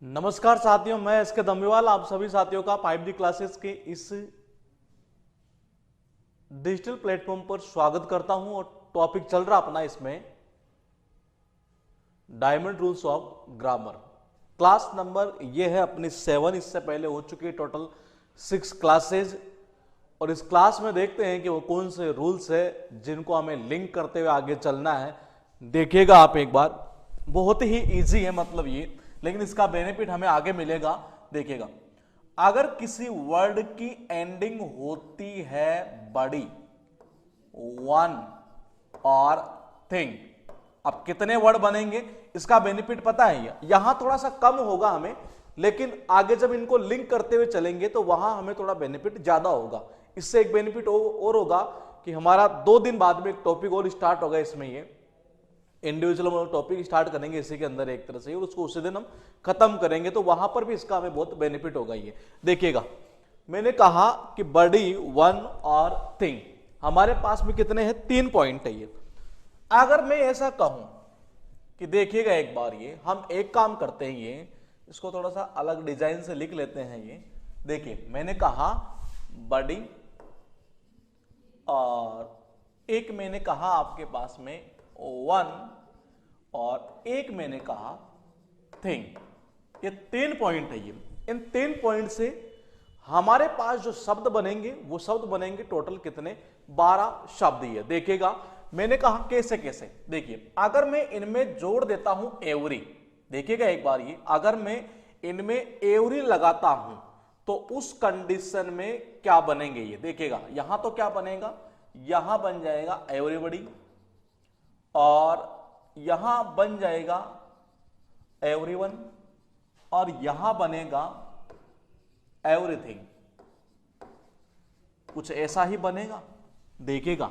नमस्कार साथियों, मैं एसके दम्बीवाल आप सभी साथियों का 5D क्लासेस के इस डिजिटल प्लेटफॉर्म पर स्वागत करता हूं। और टॉपिक चल रहा अपना इसमें diamond rules of grammar. Class number ये है अपनी 7। इससे पहले हो चुकी है टोटल 6 क्लासेज। और इस क्लास में देखते हैं कि वो कौन से रूल्स है जिनको हमें लिंक करते हुए आगे चलना है। देखिएगा आप एक बार, बहुत ही इजी है मतलब ये, लेकिन इसका बेनिफिट हमें आगे मिलेगा। देखिएगा, अगर किसी वर्ड की एंडिंग होती है बड़ी, वन और थिंग, अब कितने वर्ड बनेंगे इसका बेनिफिट पता है। यहां थोड़ा सा कम होगा हमें, लेकिन आगे जब इनको लिंक करते हुए चलेंगे तो वहां हमें थोड़ा बेनिफिट ज्यादा होगा। इससे एक बेनिफिट और होगा कि हमारा 2 दिन बाद में एक टॉपिक और स्टार्ट होगा इसमें, ये इंडिविजुअल टॉपिक स्टार्ट करेंगे इसी के अंदर एक तरह से, और उसको उसी दिन हम खत्म करेंगे, तो वहां पर भी इसका हमें बहुत बेनिफिट होगा। ये देखिएगा, मैंने कहा कि बड़ी, वन और थिंग, हमारे पास में कितने हैं? 3 पॉइंट है ये। अगर मैं ऐसा कहूं कि देखिएगा एक बार, ये हम एक काम करते हैं, ये इसको थोड़ा सा अलग डिजाइन से लिख लेते हैं। ये देखिए, मैंने कहा बड़ी और एक मैंने कहा आपके पास में वन और एक मैंने कहा थिंग। ये 3 पॉइंट है। ये इन 3 पॉइंट से हमारे पास जो शब्द बनेंगे वो शब्द बनेंगे टोटल कितने? 12 शब्द। ये देखिएगा, मैंने कहा कैसे कैसे। देखिए, अगर मैं इनमें जोड़ देता हूं एवरी, देखिएगा एक बार, ये अगर मैं इनमें एवरी लगाता हूं तो उस कंडीशन में क्या बनेंगे? ये देखिएगा, यहां तो क्या बनेगा, यहां बन जाएगा एवरीबॉडी और यहां बन जाएगा एवरीवन और यहां बनेगा एवरीथिंग। कुछ ऐसा ही बनेगा। देखिएगा,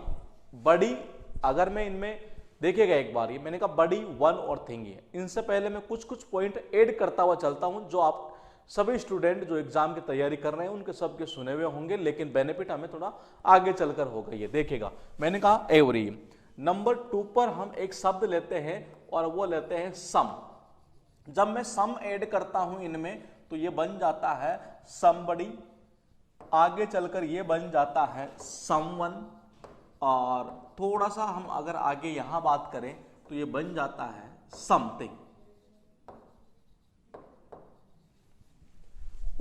बड़ी, अगर मैं इनमें देखिएगा एक बार, ये मैंने कहा बड़ी, वन और थिंग। है इनसे पहले मैं कुछ कुछ पॉइंट ऐड करता हुआ चलता हूं, जो आप सभी स्टूडेंट जो एग्जाम की तैयारी कर रहे हैं उनके सबके सुने हुए होंगे, लेकिन बेनिफिट हमें थोड़ा आगे चलकर होगा। ये देखिएगा, मैंने कहा एवरी। नंबर 2 पर हम एक शब्द लेते हैं और वो लेते हैं सम। जब मैं सम ऐड करता हूं इनमें तो ये बन जाता है समबडी, आगे चलकर ये बन जाता है समवन, और थोड़ा सा हम अगर आगे यहां बात करें तो ये बन जाता है समथिंग।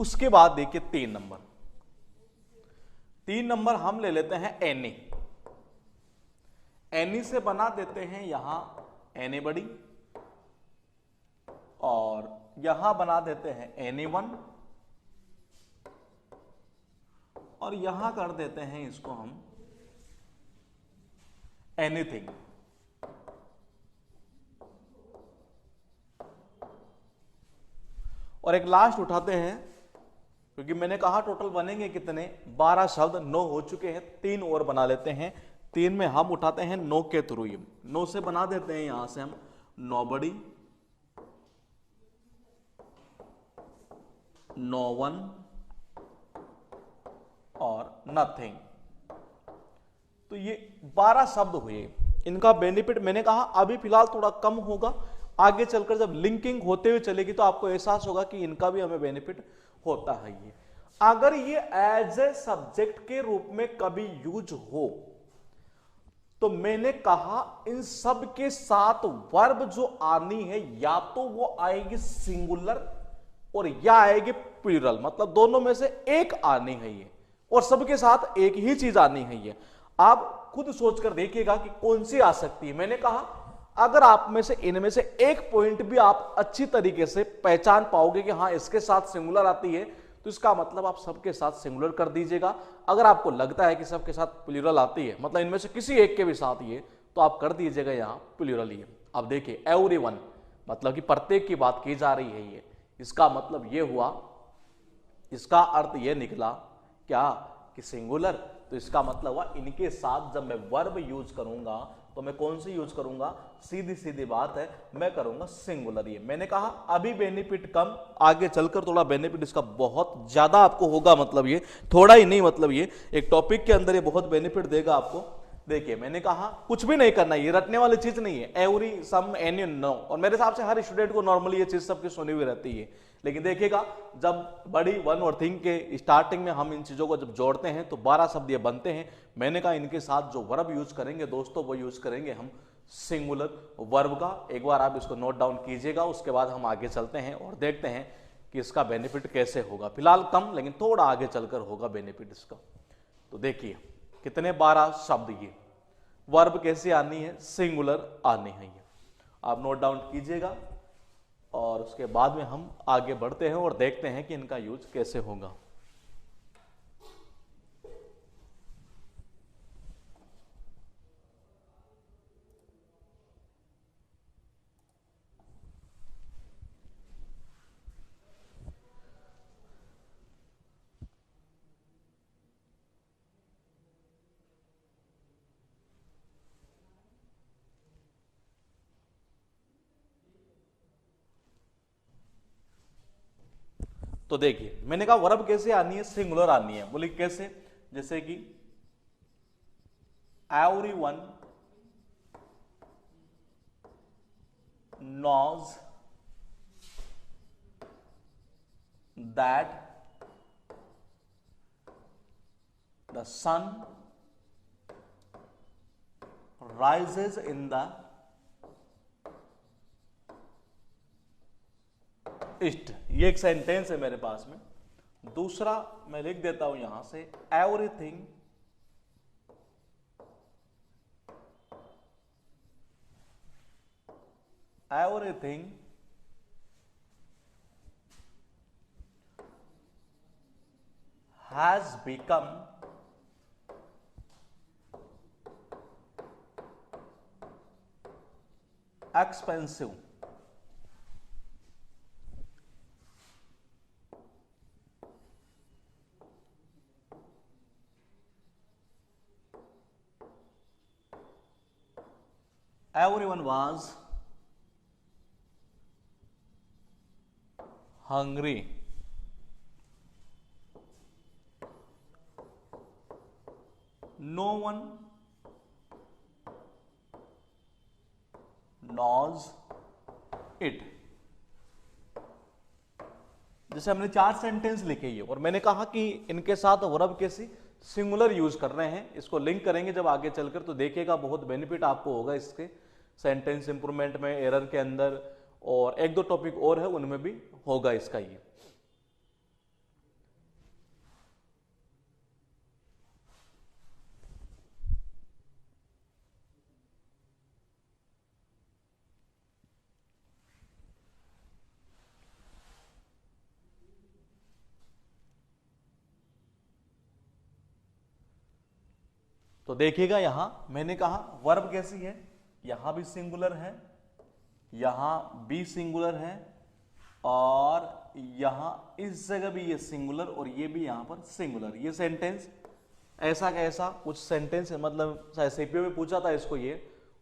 उसके बाद देखिए 3 नंबर हम ले लेते हैं एनी। एनी से बना देते हैं यहां एनीबडी और यहां बना देते हैं एनीवन और यहां कर देते हैं इसको हम एनीथिंग। और एक लास्ट उठाते हैं, क्योंकि मैंने कहा टोटल बनेंगे कितने? 12 शब्द। 9 हो चुके हैं, 3 और बना लेते हैं। 3 में हम उठाते हैं नो के थ्रू। ये 9 से बना देते हैं यहां से हम नोबडी, नो वन और नथिंग। तो ये 12 शब्द हुए। इनका बेनिफिट मैंने कहा अभी फिलहाल थोड़ा कम होगा, आगे चलकर जब लिंकिंग होते हुए चलेगी तो आपको एहसास होगा कि इनका भी हमें बेनिफिट होता है। ये अगर ये एज ए सब्जेक्ट के रूप में कभी यूज हो तो मैंने कहा इन सब के साथ वर्ब जो आनी है, या तो वो आएगी सिंगुलर और या आएगी प्लूरल, मतलब दोनों में से एक आनी है ये, और सबके साथ एक ही चीज आनी है ये। आप खुद सोचकर देखिएगा कि कौन सी आ सकती है। मैंने कहा अगर आप में से इनमें से एक पॉइंट भी आप अच्छी तरीके से पहचान पाओगे कि हाँ इसके साथ सिंगुलर आती है, तो इसका मतलब आप सबके साथ सिंगुलर कर दीजिएगा। अगर आपको लगता है कि सबके साथ प्लूरल आती है, मतलब इनमें से किसी एक के भी साथ ये, तो आप कर दीजिएगा यहां प्लूरल ही। अब देखिए एवरीवन, मतलब कि प्रत्येक की बात की जा रही है ये, इसका मतलब ये हुआ, इसका अर्थ ये निकला क्या कि सिंगुलर। तो इसका मतलब हुआ इनके साथ जब मैं वर्ब यूज करूंगा तो मैं कौन सी यूज करूंगा? सीधी सीधी बात है, मैं करूंगा सिंगुलर। ये मैंने कहा अभी बेनिफिट कम, आगे चलकर थोड़ा बेनिफिट इसका बहुत ज्यादा आपको होगा। मतलब ये थोड़ा ही नहीं, मतलब ये एक टॉपिक के अंदर ये बहुत बेनिफिट देगा आपको। देखिए मैंने कहा कुछ भी नहीं करना, ये रटने वाली चीज नहीं है, एवरी सम एनी नो, और मेरे हिसाब से हर स्टूडेंट को नॉर्मली ये चीज सबकी सुनी हुई रहती है। लेकिन देखिएगा जब बड़ी वन और थिंग के स्टार्टिंग में हम इन चीजों को जब जोड़ते हैं तो 12 शब्द ये बनते हैं। मैंने कहा इनके साथ जो वर्ब यूज करेंगे दोस्तों वो यूज करेंगे हम सिंगुलर वर्ब का। एक बार आप इसको नोट डाउन कीजिएगा, उसके बाद हम आगे चलते हैं और देखते हैं कि इसका बेनिफिट कैसे होगा। फिलहाल कम लेकिन थोड़ा आगे चलकर होगा बेनिफिट इसका। तो देखिए कितने 12 शब्द, ये वर्ब कैसे आनी है, सिंगुलर आनी है, ये आप नोट डाउन कीजिएगा और उसके बाद में हम आगे बढ़ते हैं और देखते हैं कि इनका यूज कैसे होगा। तो देखिए मैंने कहा वर्ब कैसे आनी है, सिंगुलर आनी है। बोले कैसे, जैसे कि everyone knows that the sun rises in the east. ये एक सेंटेंस है मेरे पास में। दूसरा मैं लिख देता हूं यहां से, everything has become expensive। Everyone was hungry। No one knows it। जैसे हमने 4 सेंटेंस लिखे ही है और मैंने कहा कि इनके साथ वर्ब कैसी सिंगुलर यूज कर रहे हैं। इसको लिंक करेंगे जब आगे चलकर तो देखिएगा बहुत बेनिफिट आपको होगा इसके, सेंटेंस इंप्रूवमेंट में, एरर के अंदर, और 1-2 टॉपिक और है उनमें भी होगा इसका ये। तो देखिएगा यहां मैंने कहा वर्ब कैसी है, यहां भी सिंगुलर है, यहां भी सिंगुलर है, और यहां इस जगह भी ये सिंगुलर और ये भी यहां पर सिंगुलर। ये सेंटेंस ऐसा कैसा कुछ सेंटेंस है, मतलब सीपीओ में पूछा था इसको ये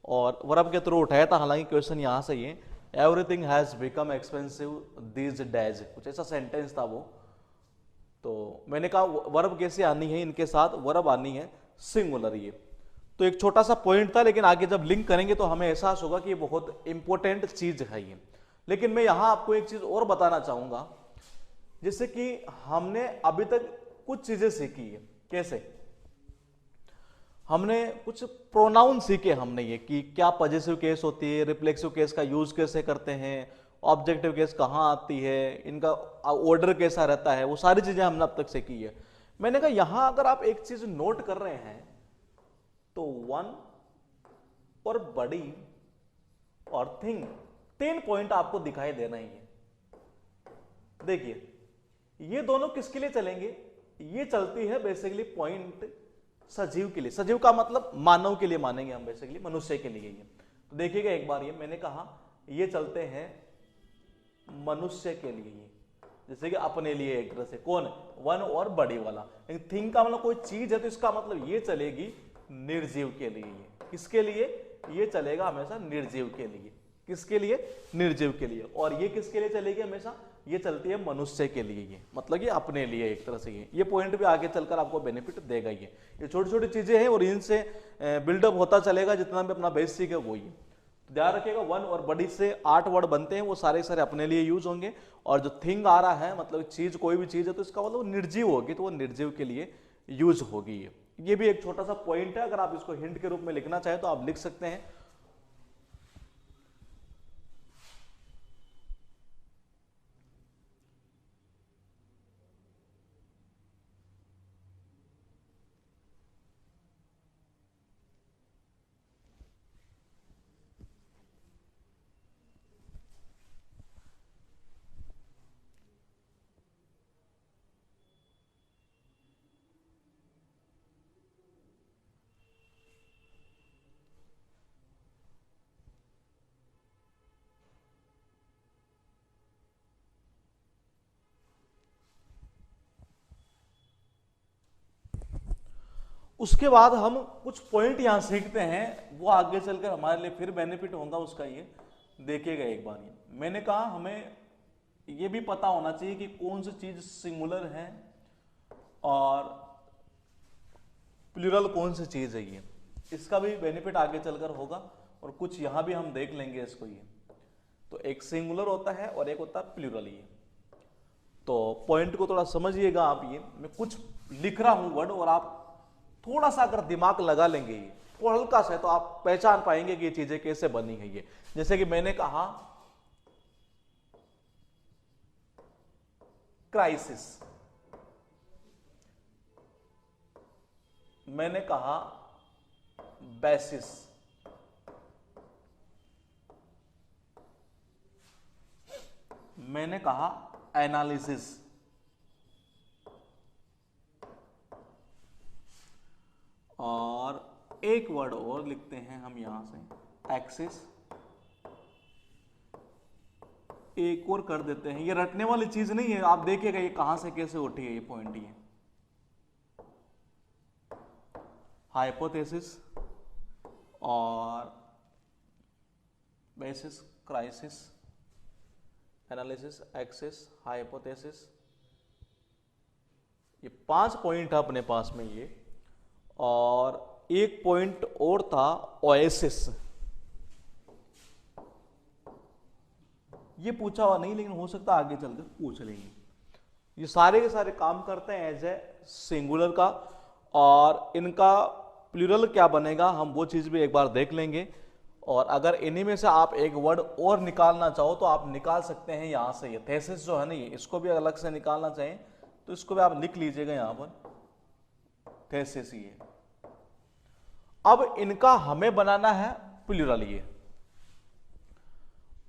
और वर्ब के थ्रू उठाया था। हालांकि क्वेश्चन यहां से ये everything has become expensive these days, कुछ ऐसा सेंटेंस था वो। तो मैंने कहा वर्ब कैसे आनी है, इनके साथ वर्ब आनी है सिंगुलर। ये तो एक छोटा सा पॉइंट था, लेकिन आगे जब लिंक करेंगे तो हमें एहसास होगा कि ये बहुत इंपॉर्टेंट चीज है ये। लेकिन मैं यहां आपको एक चीज और बताना चाहूंगा, जैसे कि हमने अभी तक कुछ चीजें सीखी है। कैसे, हमने कुछ प्रोनाउन सीखे हमने, ये कि क्या पॉजेसिव केस होती है, रिफ्लेक्सिव केस का यूज कैसे करते हैं, ऑब्जेक्टिव केस कहां आती है, इनका ऑर्डर कैसा रहता है, वो सारी चीजें हमने अब तक सीखी है। मैंने कहा यहां अगर आप एक चीज नोट कर रहे हैं तो वन और बड़ी और थिंग, 3 पॉइंट आपको दिखाई देना ही है। देखिए ये दोनों किसके लिए चलेंगे, ये चलती है बेसिकली पॉइंट सजीव के लिए। सजीव का मतलब मानव के लिए मानेंगे हम, बेसिकली मनुष्य के लिए ये। तो देखिएगा एक बार, ये मैंने कहा ये चलते हैं मनुष्य के लिए, ये जैसे कि अपने लिए एक तरह से, कौन, वन और बड़ी वाला। लेकिन थिंग का मतलब कोई चीज है, तो इसका मतलब ये चलेगी निर्जीव के लिए। ये किसके लिए, ये चलेगा हमेशा निर्जीव के लिए। किसके लिए, निर्जीव के लिए। और ये किसके लिए चलेगी हमेशा, ये चलती है मनुष्य के लिए, ये मतलब ये अपने लिए एक तरह से ये पॉइंट भी आगे चलकर आपको बेनिफिट देगा। ये छोटी छोटी चीजें हैं और इनसे बिल्डअप होता चलेगा, जितना भी अपना बेस सीखे वो ही। ध्यान रखिएगा 1 और बड़ी से 8 वर्ड बनते हैं, वो सारे सारे अपने लिए यूज होंगे। और जो थिंग आ रहा है मतलब चीज, कोई भी चीज है तो इसका मतलब निर्जीव होगी, तो वो निर्जीव के लिए यूज होगी। ये भी एक छोटा सा पॉइंट है, अगर आप इसको हिंट के रूप में लिखना चाहें तो आप लिख सकते हैं। उसके बाद हम कुछ पॉइंट यहां सीखते हैं, वो आगे चलकर हमारे लिए फिर बेनिफिट होगा उसका। ये देखिएगा एक बार, ये मैंने कहा हमें ये भी पता होना चाहिए कि कौन सी चीज सिंगुलर है और प्लूरल कौन सी चीज है। ये इसका भी बेनिफिट आगे चलकर होगा और कुछ यहां भी हम देख लेंगे इसको। ये तो एक सिंगुलर होता है और एक होता है प्लूरल। ये तो पॉइंट को थोड़ा समझिएगा आप। ये मैं कुछ लिख रहा हूं वर्ड और आप थोड़ा सा अगर दिमाग लगा लेंगे ये थोड़ा हल्का सा, तो आप पहचान पाएंगे कि ये चीजें कैसे बनी है। ये जैसे कि मैंने कहा क्राइसिस, मैंने कहा बेसिस, मैंने कहा एनालिसिस, और एक वर्ड और लिखते हैं हम यहां से एक्सिस, एक और कर देते हैं। ये रटने वाली चीज नहीं है, आप देखिएगा ये कहां से कैसे उठी है ये पॉइंट। ये हाइपोथेसिस और basis, crisis, analysis, axis, hypothesis, ये 5 पॉइंट है अपने पास में ये। और एक पॉइंट और था ओएसिस, ये पूछा हुआ नहीं लेकिन हो सकता आगे चलकर पूछ लेंगे। ये सारे के सारे काम करते हैं एज ए सिंगुलर का, और इनका प्लूरल क्या बनेगा हम वो चीज भी एक बार देख लेंगे। और अगर इन्हीं में से आप एक वर्ड और निकालना चाहो तो आप निकाल सकते हैं यहां से। ये थेसिस जो है ना, ये इसको भी अलग से निकालना चाहें तो इसको भी आप लिख लीजिएगा यहां पर, थेसिस। ये अब इनका हमें बनाना है प्लूरल। ये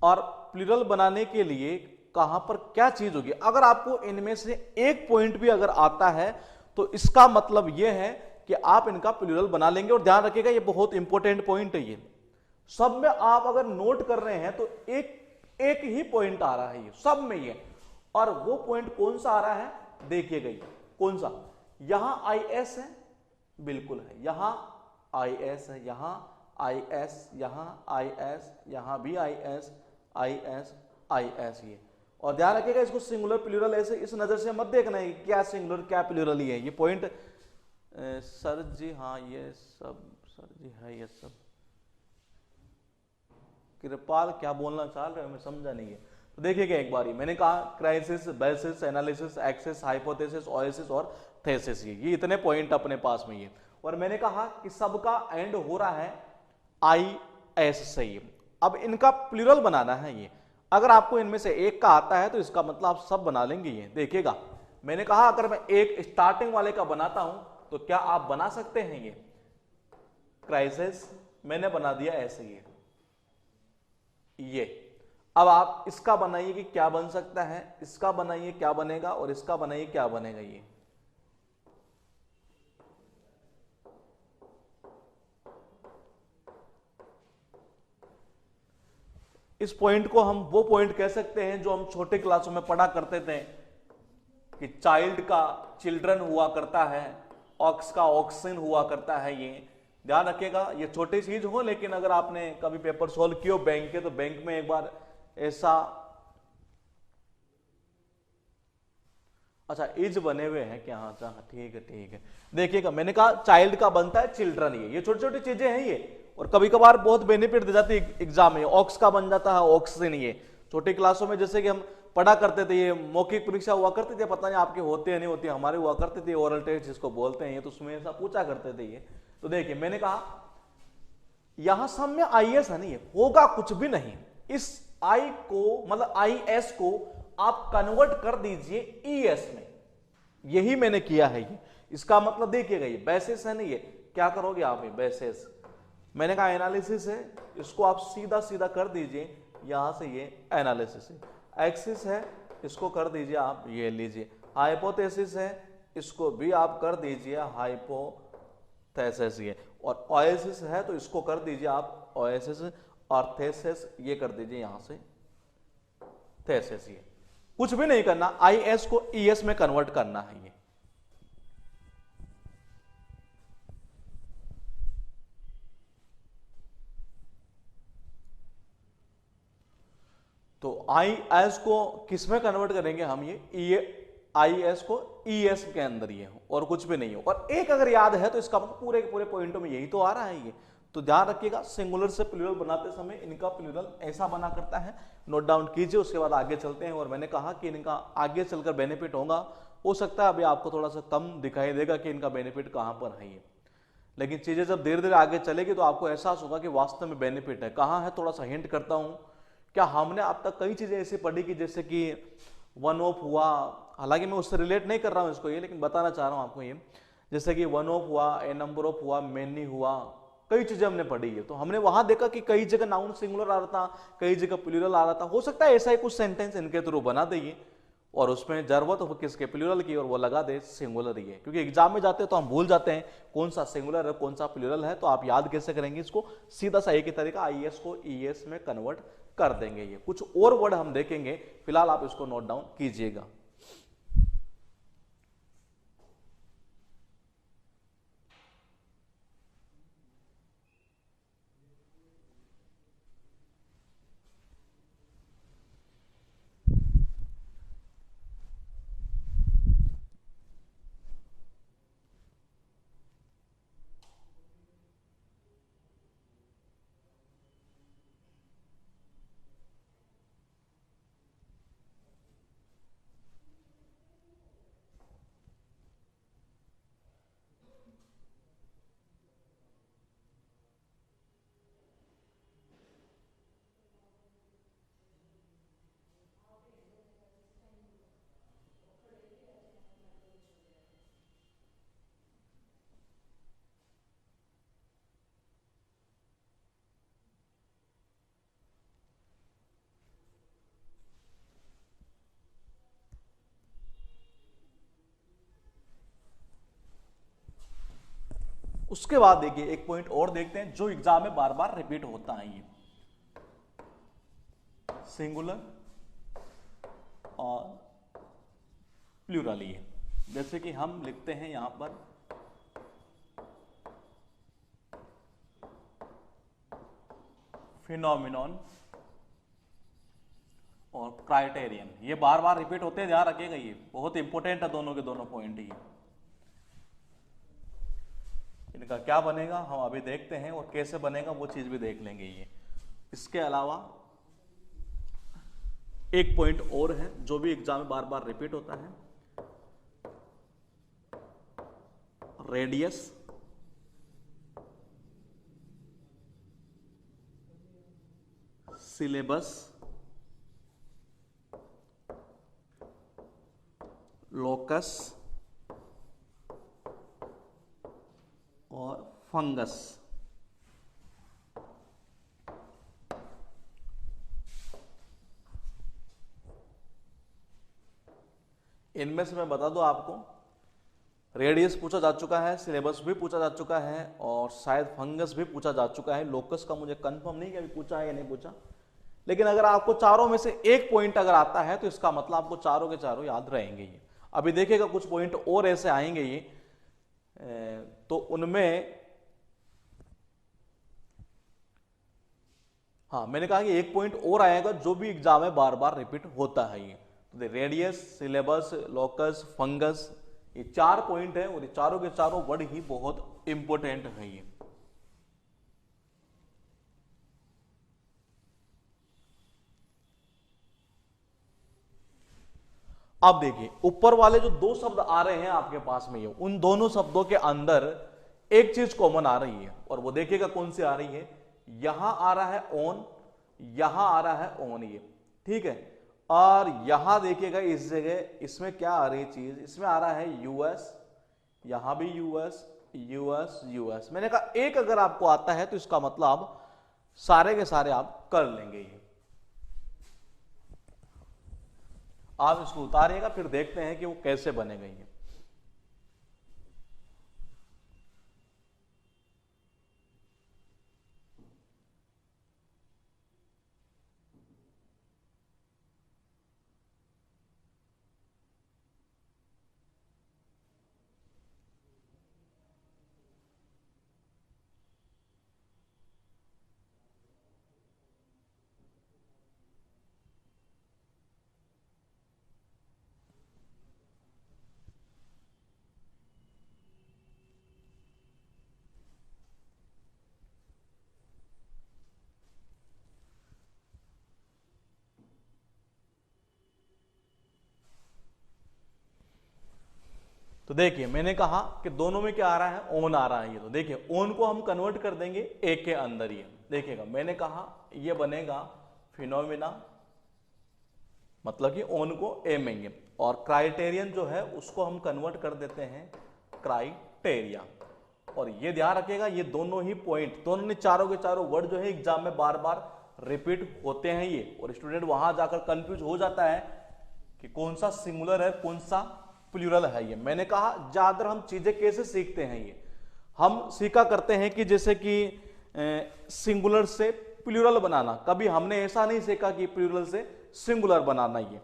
और प्लूरल बनाने के लिए कहां पर क्या चीज होगी, अगर आपको इनमें से एक पॉइंट भी अगर आता है तो इसका मतलब यह है कि आप इनका प्लूरल बना लेंगे। और ध्यान रखिएगा ये बहुत इंपॉर्टेंट पॉइंट है। ये सब में आप अगर नोट कर रहे हैं तो एक ही पॉइंट आ रहा है ये सब में ये, और वो पॉइंट कौन सा आ रहा है देखिएगा। ये कौन सा, यहां आई एस है, बिल्कुल है, यहां आई एस है, यहां आई एस, यहां आई एस, यहां भी I S, I S, I S. ये और ध्यान रखिएगा इसको सिंगुलर प्लूरल ऐसे इस नजर से मत देखना है क्या सिंगुलर क्या प्लूरल ही है। ये पॉइंट सर जी, हाँ ये सब सर जी है, ये सब कृपाल क्या बोलना चाह रहे हो मैं समझा नहीं है। तो देखिएगा एक बार, मैंने कहा crisis, basis, analysis, axis, hypothesis, oasis और थेसिस। ये इतने पॉइंट अपने पास में ये। और मैंने कहा कि सबका एंड हो रहा है आई एस से। ये अब इनका प्लूरल बनाना है। ये अगर आपको इनमें से एक का आता है तो इसका मतलब आप सब बना लेंगे। ये देखिएगा, मैंने कहा अगर मैं एक स्टार्टिंग वाले का बनाता हूं तो क्या आप बना सकते हैं ये क्राइसिस, मैंने बना दिया ऐसे। ये अब आप इसका बनाइए कि क्या बन सकता है, इसका बनाइए क्या बनेगा, और इसका बनाइए क्या बनेगा। ये इस पॉइंट को हम वो पॉइंट कह सकते हैं जो हम छोटे क्लासों में पढ़ा करते थे कि चाइल्ड का चिल्ड्रन हुआ करता है, ऑक्स का ऑक्सिन हुआ करता है। ये ध्यान रखिएगा, ये छोटी चीज हो, लेकिन अगर आपने कभी पेपर सॉल्व किया बैंक के तो बैंक में एक बार ऐसा अच्छा इज बने हुए हैं क्या? हाँ हाँ, ठीक है ठीक है। देखिएगा मैंने कहा चाइल्ड का बनता है चिल्ड्रन, ये छोटी छोटी चीजें हैं ये, और कभी कभार बहुत बेनिफिट दे जाती है एग्जाम में। ऑक्स का बन जाता है ऑक्सीजन, ये छोटी क्लासों में जैसे कि हम पढ़ा करते थे, ये मौखिक परीक्षा हुआ करती थी, पता नहीं आपके होते हैं नहीं होती, हमारे हुआ करते थे ओरल टेस्ट जिसको बोलते हैं, ये तो उसमें ऐसा पूछा करते थे ये। तो देखिए मैंने कहा यहां सब में आईएस है नहीं, होगा कुछ भी नहीं। इस आई को मतलब आईएस को आप कन्वर्ट कर दीजिए ईएस में, यही मैंने किया है ये। इसका मतलब देखिएगा ये बेसिस है नहीं, ये क्या करोगे आप, ये बेसिस मैंने कहा एनालिसिस है, इसको आप सीधा सीधा कर दीजिए यहां से, ये एनालिसिस है। एक्सिस है, इसको कर दीजिए आप, ये लीजिए। हाइपोथेसिस है, इसको भी आप कर दीजिए हाइपोथेसिस, ये। और ओएसिस है तो इसको कर दीजिए आप ओएसिस, और थेसिस ये कर दीजिए यहां से थेसिस। ये कुछ भी नहीं करना, आईएस को ईएस में कन्वर्ट करना है ये। तो आईएस को किस में कन्वर्ट करेंगे हम, ये आईएस को ईएस के अंदर ये हो, और कुछ भी नहीं हो। और एक अगर याद है तो इसका मतलब पूरे के पूरे पॉइंटों में यही तो आ रहा है ये। तो ध्यान रखिएगा सिंगुलर से प्लूरल बनाते समय इनका प्लूरल ऐसा बना करता है, नोट डाउन कीजिए, उसके बाद आगे चलते हैं। और मैंने कहा कि इनका आगे चलकर बेनिफिट होगा, हो सकता है अभी आपको थोड़ा सा कम दिखाई देगा कि इनका बेनिफिट कहां पर है ये, लेकिन चीजें जब धीरे धीरे आगे चलेगी तो आपको एहसास होगा कि वास्तव में बेनिफिट है कहां है। थोड़ा सा हिंट करता हूं, क्या हमने अब तक कई चीजें ऐसी पढ़ी कि जैसे कि वन ऑफ हुआ, हालांकि मैं उससे रिलेट नहीं कर रहा हूं इसको ये, लेकिन बताना चाह रहा हूं आपको ये, जैसे कि वन ऑफ हुआ, ए नंबर ऑफ हुआ, मेनी हुआ, कई चीजें हमने पढ़ी है। तो हमने वहां देखा कि कई जगह नाउन सिंगुलर आ रहा था, कई जगह प्लूरल आ रहा था। हो सकता है ऐसा ही कुछ सेंटेंस इनके थ्रू बना देंगे और उसमें जरूरत हो किसके, प्लूरल की, और वो लगा दे सिंगुलर ही है। क्योंकि एग्जाम में जाते हैं तो हम भूल जाते हैं कौन सा सिंगुलर है कौन सा प्लूरल है। तो आप याद कैसे करेंगे इसको, सीधा सा एक ही तरीका, आईएस को ईएस में कन्वर्ट कर देंगे। ये कुछ और वर्ड हम देखेंगे, फिलहाल आप इसको नोट डाउन कीजिएगा। उसके बाद देखिए एक पॉइंट और देखते हैं जो एग्जाम में बार बार रिपीट होता है, ये सिंगुलर और प्लूरल। ये जैसे कि हम लिखते हैं यहां पर फिनोमिनॉन और क्राइटेरियन, ये बार बार रिपीट होते हैं, ध्यान रखिएगा, ये बहुत इंपॉर्टेंट है दोनों के दोनों पॉइंट। ये इनका क्या बनेगा हम अभी देखते हैं, और कैसे बनेगा वो चीज भी देख लेंगे ये। इसके अलावा एक पॉइंट और है जो भी एग्जाम में बार बार रिपीट होता है, रेडियस, सिलेबस, लोकस और फंगस। इनमें से मैं बता दूं आपको, रेडियस पूछा जा चुका है, सिलेबस भी पूछा जा चुका है, और शायद फंगस भी पूछा जा चुका है। लोकस का मुझे कंफर्म नहीं कि अभी पूछा है या नहीं पूछा, लेकिन अगर आपको चारों में से एक पॉइंट अगर आता है तो इसका मतलब आपको चारों के चारों याद रहेंगे। ये अभी देखिएगा कुछ पॉइंट और ऐसे आएंगे ये, तो उनमें हाँ मैंने कहा कि एक पॉइंट और आएगा जो भी एग्जाम में बार बार रिपीट होता है ये। तो रेडियस, सिलेबस, लोकस, फंगस, ये 4 पॉइंट है और ये चारों के चारों वर्ड ही बहुत इंपॉर्टेंट है ये। अब देखिए ऊपर वाले जो 2 शब्द आ रहे हैं आपके पास में, ये उन दोनों शब्दों के अंदर एक चीज कॉमन आ रही है और वो देखिएगा कौन सी आ रही है। यहां आ रहा है ऑन, यहां आ रहा है ऑन, ये ठीक है। और यहां देखिएगा इस जगह इसमें क्या आ रही चीज, इसमें आ रहा है यूएस, यहां भी यूएस, यूएस, यूएस। मैंने कहा एक अगर आपको आता है तो इसका मतलब सारे के सारे आप कर लेंगे ये। आप इसको उतारिएगा फिर देखते हैं कि वो कैसे बनेगा ये। तो देखिए मैंने कहा कि दोनों में क्या आ रहा है, ओन आ रहा है। ये तो देखिए ओन को हम कन्वर्ट कर देंगे ए के अंदर ही। देखिएगा मैंने कहा ये बनेगा फिनोमिना, मतलब कि ओन को ए में, और क्राइटेरियन जो है उसको हम कन्वर्ट कर देते हैं क्राइटेरिया। और ये ध्यान रखिएगा ये दोनों ही पॉइंट, दोनों ने चारों के चारों वर्ड जो है एग्जाम में बार बार रिपीट होते हैं ये, और स्टूडेंट वहां जाकर कंफ्यूज हो जाता है कि कौन सा सिंगुलर है कौन सा प्लूरल है ये। मैंने कहा ज्यादातर हम चीजें कैसे सीखते हैं, ये हम सीखा करते हैं कि जैसे कि सिंगुलर से प्लूरल बनाना, कभी हमने ऐसा नहीं सीखा कि प्लूरल से सिंगुलर बनाना। ये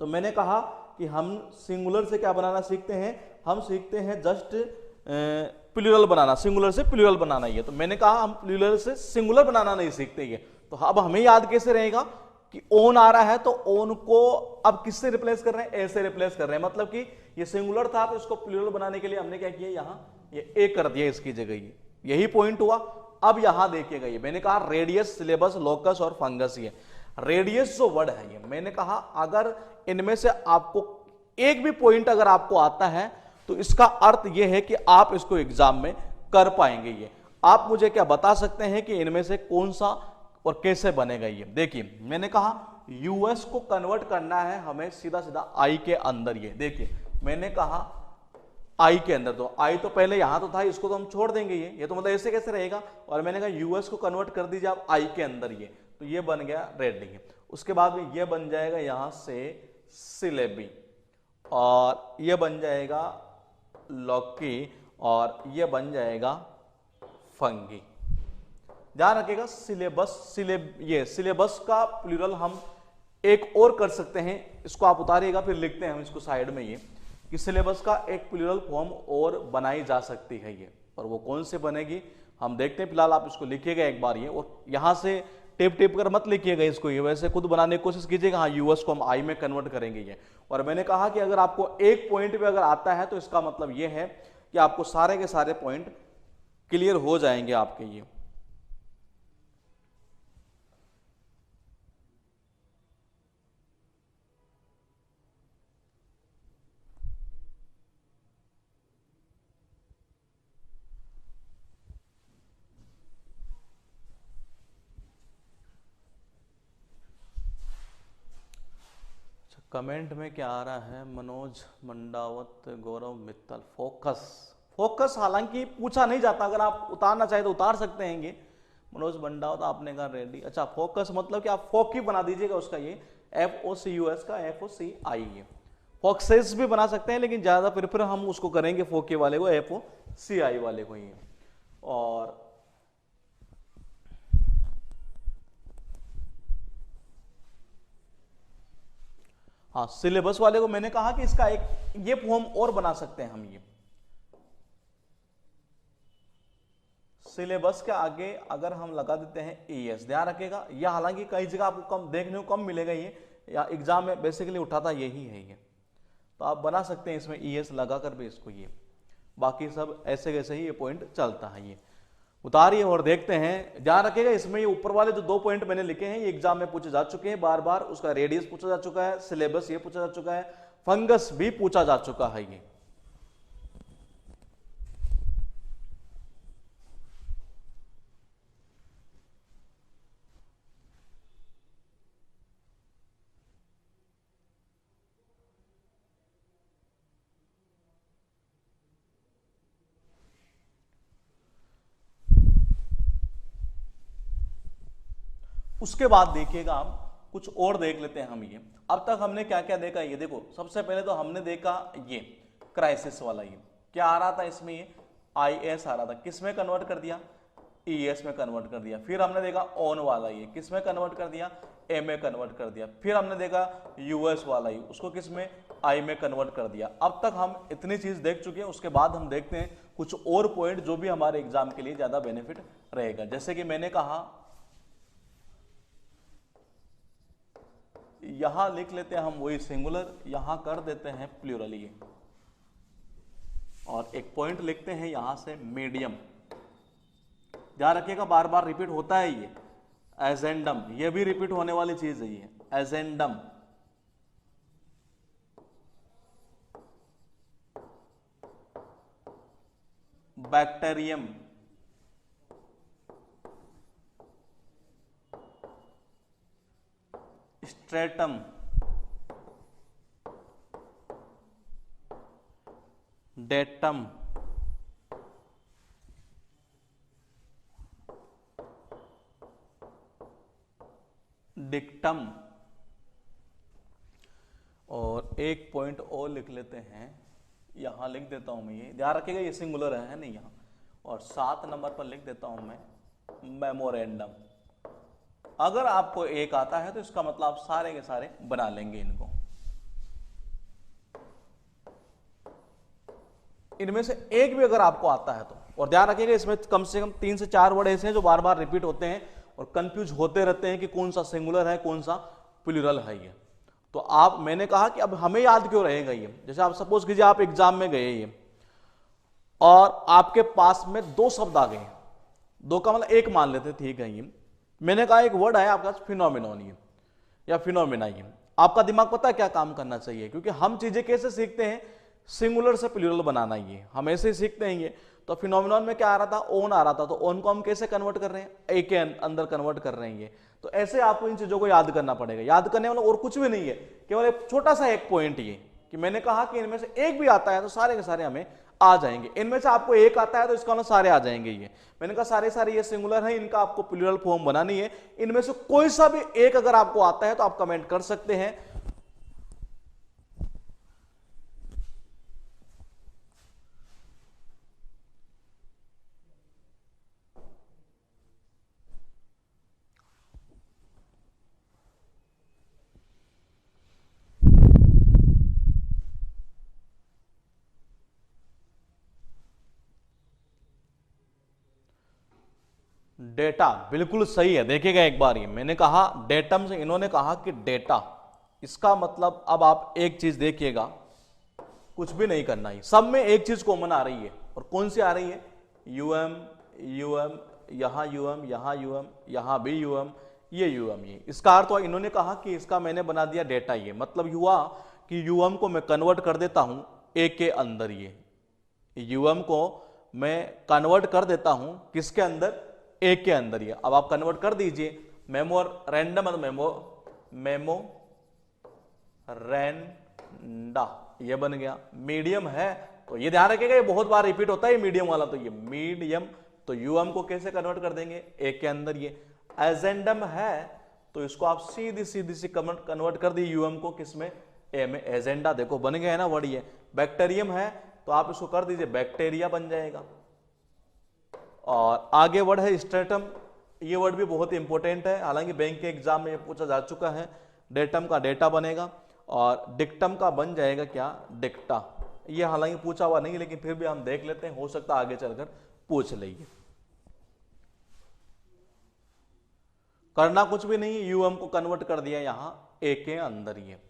तो मैंने कहा कि हम सिंगुलर से क्या बनाना सीखते हैं, हम सीखते हैं जस्ट प्लूरल बनाना, सिंगुलर से प्लूरल बनाना। ये तो मैंने कहा हम प्लूरल से सिंगुलर बनाना नहीं सीखते। ये तो अब हमें याद कैसे रहेगा कि ओन आ रहा है तो ओन को अब किससे रिप्लेस कर रहे हैं, ए से रिप्लेस कर रहे हैं। मतलब कि ये सिंगुलर था तो इसको प्लूरल बनाने के लिए हमने क्या किया, यहां ये ए कर दिया इसकी जगह, ये यही पॉइंट हुआ। अब यहां देखिएगा ये मैंने कहा रेडियस, सिलेबस, लोकस और फंगस। ये रेडियस जो वर्ड है ये मैंने कहा अगर इनमें से आपको एक भी पॉइंट अगर आपको आता है तो इसका अर्थ यह है कि आप इसको एग्जाम में कर पाएंगे। ये आप मुझे क्या बता सकते हैं कि इनमें से कौन सा और कैसे बनेगा ये। देखिए मैंने कहा यूएस को कन्वर्ट करना है हमें सीधा सीधा आई के अंदर। ये देखिए मैंने कहा आई के अंदर, तो आई तो पहले यहां तो था, इसको तो हम छोड़ देंगे ये तो मतलब ऐसे कैसे रहेगा। और मैंने कहा यूएस को कन्वर्ट कर दीजिए आप आई के अंदर, ये तो ये बन गया रेड। उसके बाद में ये बन जाएगा यहां से सिलेबी, और ये बन जाएगा लॉकी, और ये बन जाएगा फंगी। ध्यान रखिएगा सिलेबस, ये सिलेबस का प्लूरल हम एक और कर सकते हैं, इसको आप उतारिएगा फिर लिखते हैं हम इसको साइड में, ये कि सिलेबस का एक प्लूरल फॉर्म और बनाई जा सकती है ये, और वो कौन से बनेगी हम देखते हैं। फिलहाल आप इसको लिखिएगा एक बार ये, और यहां से टेप टेप कर मत लिखिएगा इसको, ये वैसे खुद बनाने की कोशिश कीजिएगा। हाँ यूएस को हम आई में कन्वर्ट करेंगे ये। और मैंने कहा कि अगर आपको एक पॉइंट पे अगर आता है तो इसका मतलब ये है कि आपको सारे के सारे पॉइंट क्लियर हो जाएंगे आपके ये। कमेंट में क्या आ रहा है, मनोज मंडावत, गौरव मित्तल, फोकस। फोकस हालांकि पूछा नहीं जाता, अगर आप उतारना चाहे तो उतार सकते हैं ये। मनोज मंडावत आपने कहा रेडी, अच्छा फोकस मतलब कि आप फोक ही बना दीजिएगा उसका, ये FOCUS का FOCI है। फोकसेस भी बना सकते हैं लेकिन ज्यादा प्रेफर हम उसको करेंगे फोके वाले को, FOCI वाले को ही। और हाँ सिलेबस वाले को मैंने कहा कि इसका एक ये फॉर्म और बना सकते हैं हम, ये सिलेबस के आगे अगर हम लगा देते हैं ES। ध्यान रखिएगा यह हालांकि कई जगह आपको कम देखने को कम मिलेगा ये, या एग्जाम में बेसिकली उठाता यही है ये, तो आप बना सकते हैं इसमें ES लगा कर भी इसको ये, बाकी सब ऐसे कैसे ही ये पॉइंट चलता है। ये उतारिए और देखते हैं। ध्यान रखिएगा इसमें ये ऊपर वाले जो 2 पॉइंट मैंने लिखे हैं ये एग्जाम में पूछे जा चुके हैं बार बार, उसका रेडियस पूछा जा चुका है, सिलेबस ये पूछा जा चुका है, फंगस भी पूछा जा चुका है ये। उसके बाद देखिएगा आप कुछ और देख लेते हैं हम। ये अब तक हमने क्या क्या देखा, ये देखो सबसे पहले तो हमने देखा ये क्राइसिस वाला, ये क्या आ रहा था इसमें, ये IS आ रहा था, किस में कन्वर्ट कर दिया, ES में कन्वर्ट कर दिया। फिर हमने देखा ऑन वाला, ये किस में कन्वर्ट कर दिया, A में कन्वर्ट कर दिया। फिर हमने देखा US वाला, ही उसको किस में, I में कन्वर्ट कर दिया। अब तक हम इतनी चीज देख चुके हैं। उसके बाद हम देखते हैं कुछ और पॉइंट जो भी हमारे एग्जाम के लिए ज्यादा बेनिफिट रहेगा। जैसे कि मैंने कहा यहां लिख लेते हैं हम वही सिंगुलर, यहां कर देते हैं प्लूरल ये, और एक पॉइंट लिखते हैं यहां से मीडियम। ध्यान रखिएगा बार बार रिपीट होता है ये, एजेंडम, ये भी रिपीट होने वाली चीज है ये, agendum. Bacterium, stratum, datum, dictum, और एक पॉइंट और लिख लेते हैं, यहां लिख देता हूं मैं ये, ध्यान रखिएगा ये सिंगुलर है नहीं यहां, और 7 नंबर पर लिख देता हूं मैं मेमोरेंडम। अगर आपको एक आता है तो इसका मतलब आप सारे के सारे बना लेंगे इनको। इनमें से एक भी अगर आपको आता है तो, और ध्यान रखिएगा इसमें कम से कम 3 से 4 वर्ड ऐसे हैं जो बार बार रिपीट होते हैं और कंफ्यूज होते रहते हैं कि कौन सा सिंगुलर है कौन सा प्लूरल है ये। तो आप, मैंने कहा कि अब हमें याद क्यों रहेगा ये, जैसे आप सपोज कीजिए आप एग्जाम में गए ये और आपके पास में 2 शब्द आ गए, 2 का मतलब एक मान लेते, ठीक है ये, मैंने कहा एक वर्ड है आपका फिनोमिनॉन ये या फिनोमिना ये, आपका दिमाग पता है क्या काम करना चाहिए, क्योंकि हम चीजें कैसे सीखते हैं, सिंगुलर से प्लूरल बनाना, ये हम ऐसे ही सीखते हैं ये। तो फिनोमिनॉन में क्या आ रहा था, ओन आ रहा था, तो ओन को हम कैसे कन्वर्ट कर रहे हैं, ए के अंदर कन्वर्ट कर रहे हैं ये। तो ऐसे आपको इन चीजों को याद करना पड़ेगा। याद करने वाला और कुछ भी नहीं है, केवल एक छोटा सा एक पॉइंट ये कि मैंने कहा कि इनमें से एक भी आता है तो सारे के सारे हमें आ जाएंगे। इनमें से आपको एक आता है तो इसका मतलब सारे आ जाएंगे ये। मैंने कहा सारे सारे ये सिंगुलर है, इनका आपको प्लूरल फॉर्म बनानी है। इनमें से कोई सा भी एक अगर आपको आता है तो आप कमेंट कर सकते हैं। डेटा बिल्कुल सही है। देखिएगा एक बार, ये मैंने कहा डेटम से, इन्होंने कहा कि डेटा, इसका मतलब अब आप एक चीज देखिएगा, कुछ भी नहीं करना है, सब में एक चीज कॉमन आ रही है। और कौन सी आ रही है, यूएम, यूएम, यहां यूएम, यहां यूएम, यहां भी यूएम, ये यूएम, ये इसका अर्थ, तो इन्होंने कहा कि इसका मैंने बना दिया डेटा। ये मतलब हुआ कि यूएम को मैं कन्वर्ट कर देता हूं ए के अंदर, ये यूएम को मैं कन्वर्ट कर देता हूं किसके अंदर, ए के अंदर। ये अब आप कन्वर्ट कर दीजिए, मेमोरेंडम मेमो रेंडा, ये बन गया। मीडियम है तो ये ध्यान रखिएगा, ये बहुत बार रिपीट होता है मीडियम वाला, तो ये मीडियम, तो यूएम को कैसे कन्वर्ट कर देंगे, ए के अंदर। ये एजेंडम है तो इसको आप सीधी सीधी सी कन्वर्ट कर दी यूएम को किसमें, ए में, एजेंडा। देखो बन गया है ना वर्ड ये। बैक्टीरियम है तो आप इसको कर दीजिए बैक्टीरिया बन जाएगा। और आगे वर्ड है स्ट्रेटम, ये वर्ड भी बहुत इंपॉर्टेंट है, हालांकि बैंक के एग्जाम में ये पूछा जा चुका है। डेटम का डेटा बनेगा और डिक्टम का बन जाएगा क्या, डिक्टा। ये हालांकि पूछा हुआ नहीं, लेकिन फिर भी हम देख लेते हैं, हो सकता है आगे चलकर पूछ लेंगे। करना कुछ भी नहीं, यूएम को कन्वर्ट कर दिया यहां ए के अंदर ही है।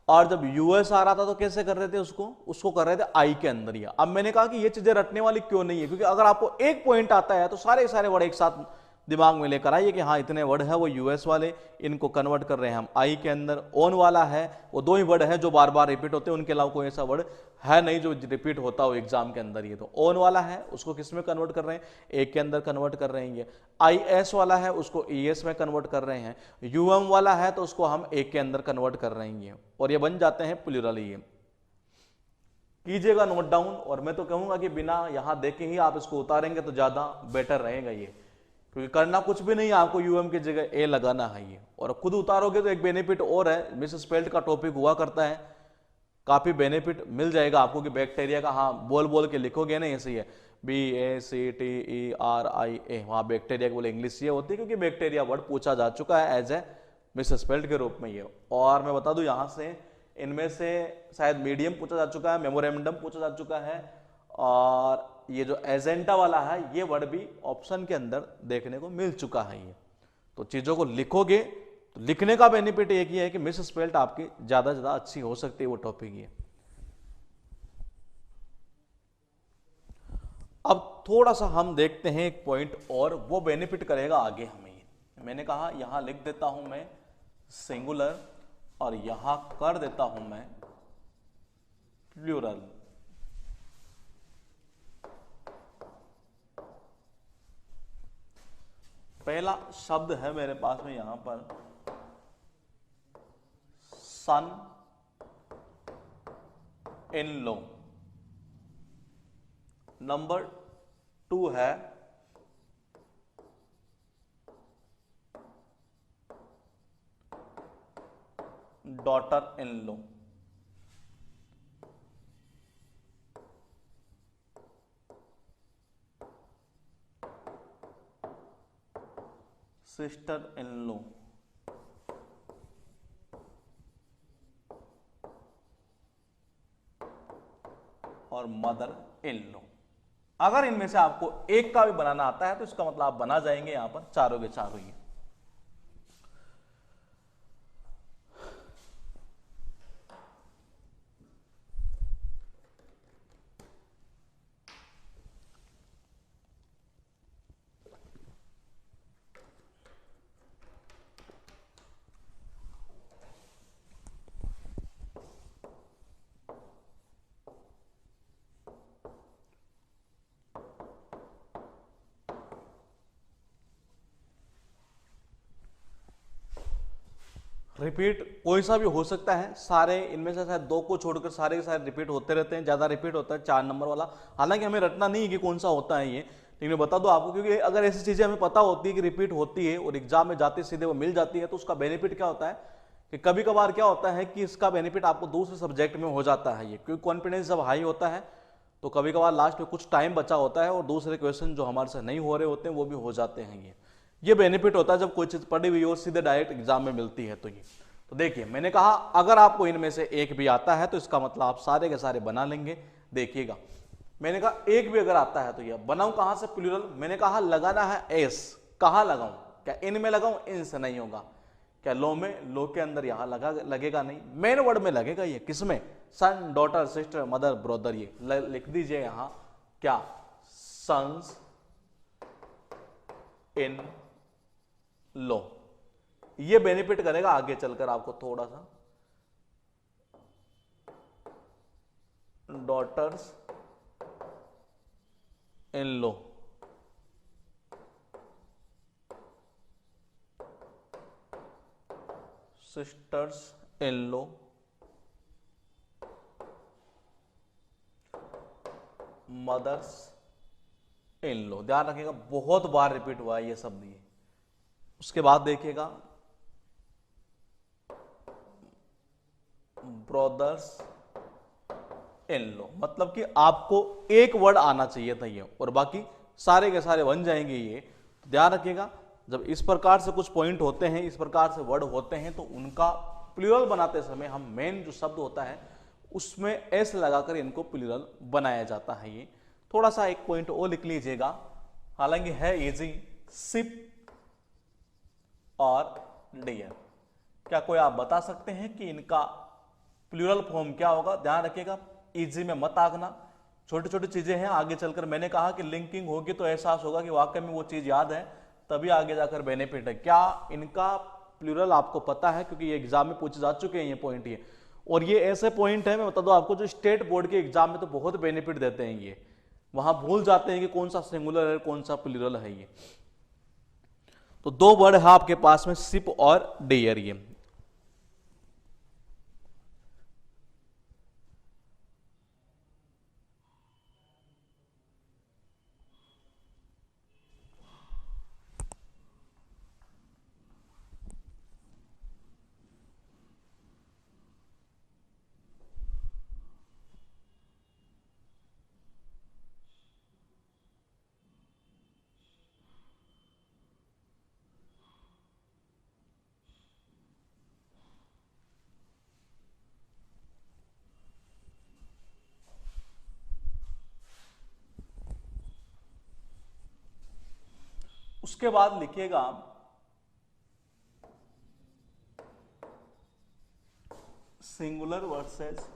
और जब यूएस आ रहा था तो कैसे कर रहे थे उसको कर रहे थे आई के अंदर ही। अब मैंने कहा कि ये चीजें रटने वाली क्यों नहीं है, क्योंकि अगर आपको एक पॉइंट आता है तो सारे सारे वर्ड एक साथ दिमाग में लेकर आइए कि हाँ इतने वर्ड है वो यूएस वाले, इनको कन्वर्ट कर रहे हैं हम आई के अंदर। ऑन वाला है, वो दो ही वर्ड है जो बार बार रिपीट होते हैं, उनके अलावा कोई ऐसा वर्ड है नहीं जो रिपीट होता हो एग्जाम के अंदर। ये तो ऑन वाला है, उसको किस में कन्वर्ट कर रहे हैं, ए के अंदर कन्वर्ट कर रहे हैं। ये आई एस वाला है, उसको ई एस में कन्वर्ट कर रहे हैं। यूएम वाला है तो उसको हम ए के अंदर कन्वर्ट कर रहे हैं, और ये बन जाते हैं प्लूरल। ये कीजिएगा नोट डाउन, और मैं तो कहूंगा कि बिना यहां देखे ही आप इसको उतारेंगे तो ज्यादा बेटर रहेगा ये, क्योंकि करना कुछ भी नहीं है, आपको यूएम की जगह ए लगाना है ये। और खुद उतारोगे तो एक बेनिफिट और है, मिस स्पेल्ड का टॉपिक हुआ करता है, काफी बेनिफिट मिल जाएगा आपको कि बैक्टीरिया का, हाँ बोल बोल के लिखोगे ना, ऐसे ही है BACTERIA, वहां बैक्टीरिया के बोले इंग्लिश ये होती है, क्योंकि बैक्टीरिया वर्ड पूछा जा चुका है एज ए मिस स्पेल्ड के रूप में ये। और मैं बता दूं यहां से इनमें से शायद मीडियम पूछा जा चुका है, मेमोरेंडम पूछा जा चुका है, और ये जो एजेंटा वाला है ये वर्ड भी ऑप्शन के अंदर देखने को मिल चुका है ये। तो चीजों को लिखोगे तो लिखने का बेनिफिट एक ही है कि मिस स्पेल्ड आपकी ज्यादा से ज्यादा अच्छी हो सकती है वो टॉपिक ये। अब थोड़ा सा हम देखते हैं एक पॉइंट और, वो बेनिफिट करेगा आगे हमें ये। मैंने कहा यहां लिख देता हूं मैं सिंगुलर, और यहां कर देता हूं मैं प्लूरल। पहला शब्द है मेरे पास में यहां पर सन इन लो। नंबर 2 है daughter in low. Sister in लो। और मदर इन लो। अगर इनमें से आपको एक का भी बनाना आता है तो इसका मतलब आप बना जाएंगे यहां पर चारों के चारों ही। रिपीट कोई सा भी हो सकता है, सारे इनमें से शायद 2 को छोड़कर सारे के सारे रिपीट होते रहते हैं। ज्यादा रिपीट होता है 4 नंबर वाला, हालांकि हमें रटना नहीं है कि कौन सा होता है ये, लेकिन मैं बता दूं आपको, क्योंकि अगर ऐसी चीजें हमें पता होती है कि रिपीट होती है और एग्जाम में जाते सीधे वो मिल जाती है, तो उसका बेनिफिट क्या होता है कि कभी कभार क्या होता है कि इसका बेनिफिट आपको दूसरे सब्जेक्ट में हो जाता है ये, क्योंकि कॉन्फिडेंस जब हाई होता है तो कभी कभार लास्ट में कुछ टाइम बचा होता है और दूसरे क्वेश्चन जो हमारे से नहीं हो रहे होते हैं वो भी हो जाते हैं ये बेनिफिट होता है जब कोई चीज पढ़ी हुई हो सीधे डायरेक्ट एग्जाम में मिलती है। तो देखिए मैंने कहा अगर आपको इनमें से एक भी आता है तो इसका मतलब आप सारे के सारे बना लेंगे। देखिएगा मैंने कहा एक भी अगर आता है तो यह बनाऊं कहां से प्लूरल, मैंने कहा लगाना है एस, कहां लगाऊं, क्या इन में लगाऊं, इन से नहीं होगा, क्या लो में, लो के अंदर यहां लगेगा नहीं, मेन वर्ड में लगेगा ये, किसमें, son daughter sister mother brother, ये लिख दीजिए यहां क्या, सन्स इन लो। ये बेनिफिट करेगा आगे चलकर आपको थोड़ा सा, daughters in law, sisters in law, mothers in law. ध्यान रखिएगा बहुत बार रिपीट हुआ है ये शब्द ये। उसके बाद देखिएगा ब्रदर्स इन लो, मतलब कि आपको एक वर्ड आना चाहिए था ये और बाकी सारे के सारे बन जाएंगे ये। तो ध्यान रखिएगा जब इस प्रकार से कुछ पॉइंट होते हैं, इस प्रकार से वर्ड होते हैं, तो उनका प्लूरल बनाते समय हम मेन जो शब्द होता है उसमें एस लगाकर इनको प्लूरल बनाया जाता है ये। थोड़ा सा एक पॉइंट और लिख लीजिएगा, हालांकि है इजी, शिप और डियर। क्या कोई आप बता सकते हैं कि इनका प्लूरल फॉर्म क्या होगा? ध्यान रखिएगा, इजी में मत आगना, छोटी छोटी चीजें हैं, आगे चलकर मैंने कहा कि लिंकिंग होगी तो एहसास होगा कि वाकई में वो चीज याद है, तभी आगे जाकर बेनिफिट है। क्या इनका प्लूरल आपको पता है? क्योंकि ये एग्जाम में पूछे जा चुके हैं ये पॉइंट, ये और ये ऐसे पॉइंट है, मैं बता दूं आपको, जो स्टेट बोर्ड के एग्जाम में तो बहुत बेनिफिट देते हैं ये, वहां भूल जाते हैं कि कौन सा सिंगुलर है कौन सा प्लूरल है ये। तो दो वर्ड है आपके पास में, शिप और डेयर। ये उसके बाद लिखिएगा आप singular versus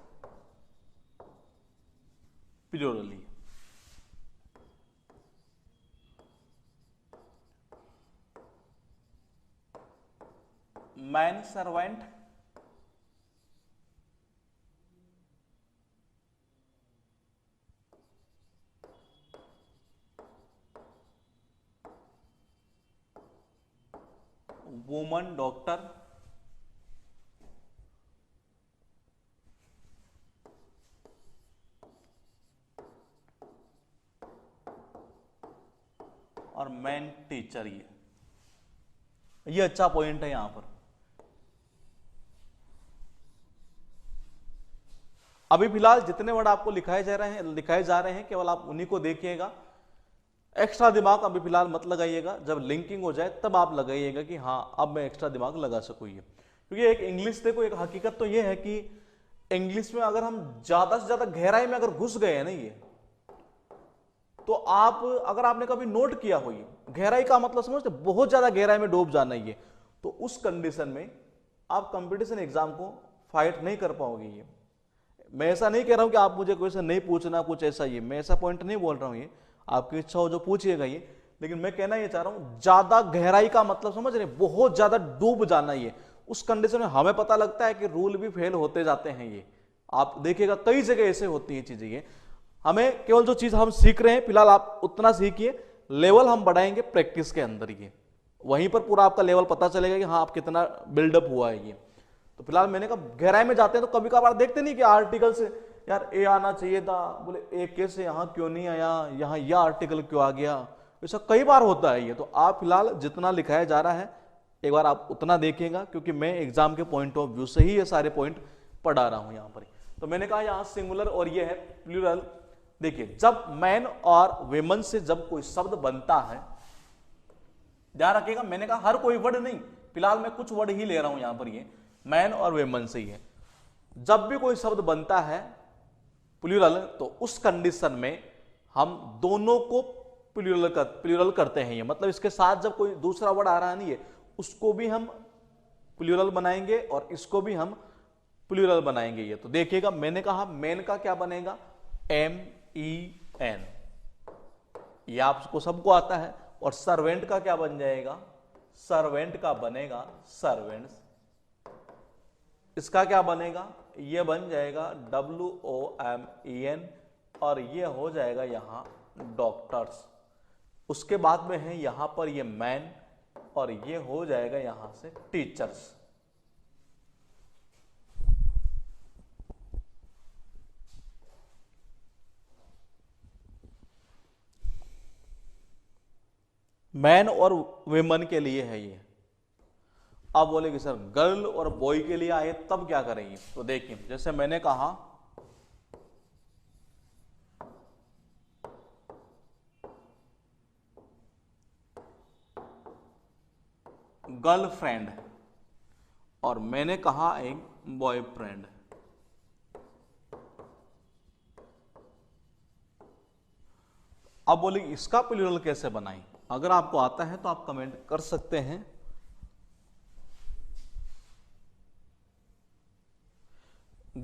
plurally. Man servant, woman doctor, और मैन टीचर। ये अच्छा पॉइंट है यहां पर। अभी फिलहाल जितने वर्ड आपको लिखाए जा रहे हैं केवल आप उन्हीं को देखिएगा, एक्स्ट्रा दिमाग अभी फिलहाल मत लगाइएगा, जब लिंकिंग हो जाए तब आप लगाइएगा कि हाँ अब मैं एक्स्ट्रा दिमाग लगा सकूँ ये। क्योंकि एक इंग्लिश, देखो एक हकीकत तो ये है कि इंग्लिश में अगर हम ज्यादा से ज्यादा गहराई में अगर घुस गए हैं ना ये, तो आप अगर आपने कभी नोट किया हो, ये गहराई का मतलब समझते, बहुत ज्यादा गहराई में डूब जाना ये, तो उस कंडीशन में आप कंपटीशन एग्जाम को फाइट नहीं कर पाओगे। ये मैं ऐसा नहीं कह रहा हूं कि आप मुझे क्वेश्चन नहीं पूछना कुछ ऐसा, ये मैं ऐसा पॉइंट नहीं बोल रहा हूं, ये आपकी इच्छा हो जो पूछिएगा ये, लेकिन मैं कहना ये चाह रहा हूं ज्यादा गहराई का मतलब समझ रहे, बहुत ज्यादा डूब जाना ये, उस कंडीशन में हमें पता लगता है कि रूल भी फेल होते जाते हैं। ये आप देखिएगा कई जगह ऐसे होती है चीजें। ये हमें केवल जो चीज हम सीख रहे हैं फिलहाल आप उतना सीखिए, लेवल हम बढ़ाएंगे प्रैक्टिस के अंदर, ये वहीं पर पूरा आपका लेवल पता चलेगा कि हाँ आप कितना बिल्डअप हुआ है ये। तो फिलहाल मैंने कहा गहराई में जाते हैं तो कभी कभार देखते नहीं कि आर्टिकल से यार ए आना चाहिए था, बोले ए कैसे यहाँ क्यों नहीं आया, यहाँ यह आर्टिकल क्यों आ गया, ऐसा कई बार होता है ये। तो आप फिलहाल जितना लिखाया जा रहा है एक बार आप उतना देखिएगा, क्योंकि मैं एग्जाम के पॉइंट ऑफ व्यू से ही ये सारे पॉइंट पढ़ा रहा हूं यहाँ पर। तो मैंने कहा यहाँ सिंगुलर और ये है प्लूरल। देखिए जब मैन और वेमन से जब कोई शब्द बनता है, ध्यान रखिएगा मैंने कहा हर कोई वर्ड नहीं, फिलहाल मैं कुछ वर्ड ही ले रहा हूं यहां पर, ये मैन और वेमन से ही है। जब भी कोई शब्द बनता है प्लूरल, तो उस कंडीशन में हम दोनों को प्लूरल करते हैं। ये मतलब इसके साथ जब कोई दूसरा वर्ड आ रहा है नहीं है, उसको भी हम प्लूरल बनाएंगे और इसको भी हम प्लूरल बनाएंगे। ये तो देखिएगा मैंने कहा मैन का क्या बनेगा, MEN, ये आपको सबको आता है। और सर्वेंट का क्या बन जाएगा, सर्वेंट का बनेगा सर्वेंट्स। इसका क्या बनेगा, ये बन जाएगा WOMEN, और ये हो जाएगा यहां डॉक्टर्स। उसके बाद में है यहां पर ये मैन, और ये हो जाएगा यहां से टीचर्स। मैन और वेमन के लिए है ये। अब बोलेगी सर गर्ल और बॉय के लिए आए तब क्या करेंगे, तो देखिए जैसे मैंने कहा गर्लफ्रेंड और मैंने कहा एक बॉयफ्रेंड, अब बोले इसका प्लूरल कैसे बनाएं। अगर आपको आता है तो आप कमेंट कर सकते हैं।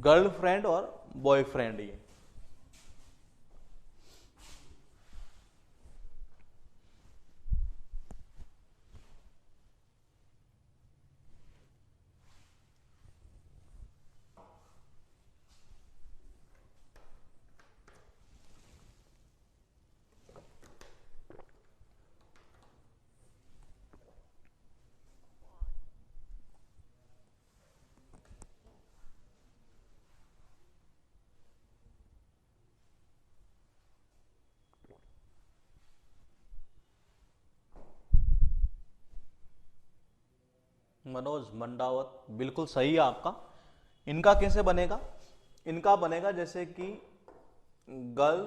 गर्लफ्रेंड और बॉयफ्रेंड। ये मनोज मंडावत, बिल्कुल सही है आपका। इनका कैसे बनेगा? इनका बनेगा जैसे कि गर्ल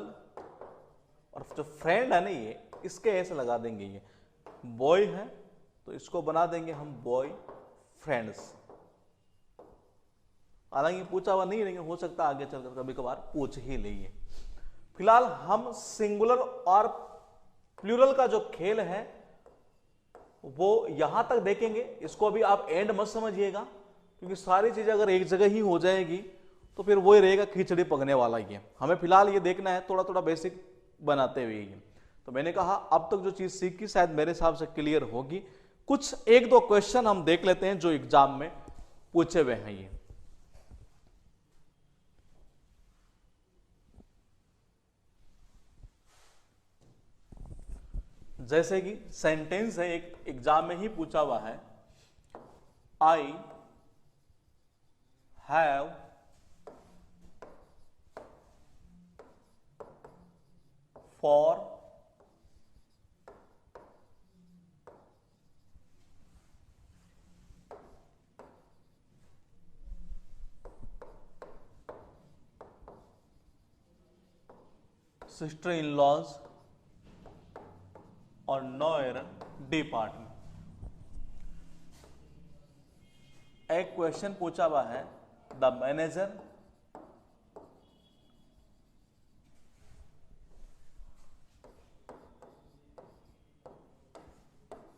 और जो फ्रेंड है ना, ये इसके ऐसे लगा देंगे। ये बॉय है तो इसको बना देंगे हम बॉय फ्रेंड्स। हालांकि पूछा हुआ नहीं, लेकिन हो सकता है आगे चलकर कभी कभार पूछ ही लिए। फिलहाल हम सिंगुलर और प्लूरल का जो खेल है वो यहां तक देखेंगे। इसको अभी आप एंड मत समझिएगा, क्योंकि सारी चीजें अगर एक जगह ही हो जाएगी तो फिर वो ही रहेगा खिचड़ी पकने वाला ही है। हमें फिलहाल ये देखना है थोड़ा थोड़ा बेसिक बनाते हुए ही। तो मैंने कहा अब तक जो चीज सीखी शायद मेरे हिसाब से क्लियर होगी। कुछ एक दो क्वेश्चन हम देख लेते हैं जो एग्जाम में पूछे हुए हैं। ये जैसे कि सेंटेंस है, एक एग्जाम में ही पूछा हुआ है, I have four sister in laws और नॉयर डिपार्टमेंट। एक क्वेश्चन पूछा हुआ है, the manager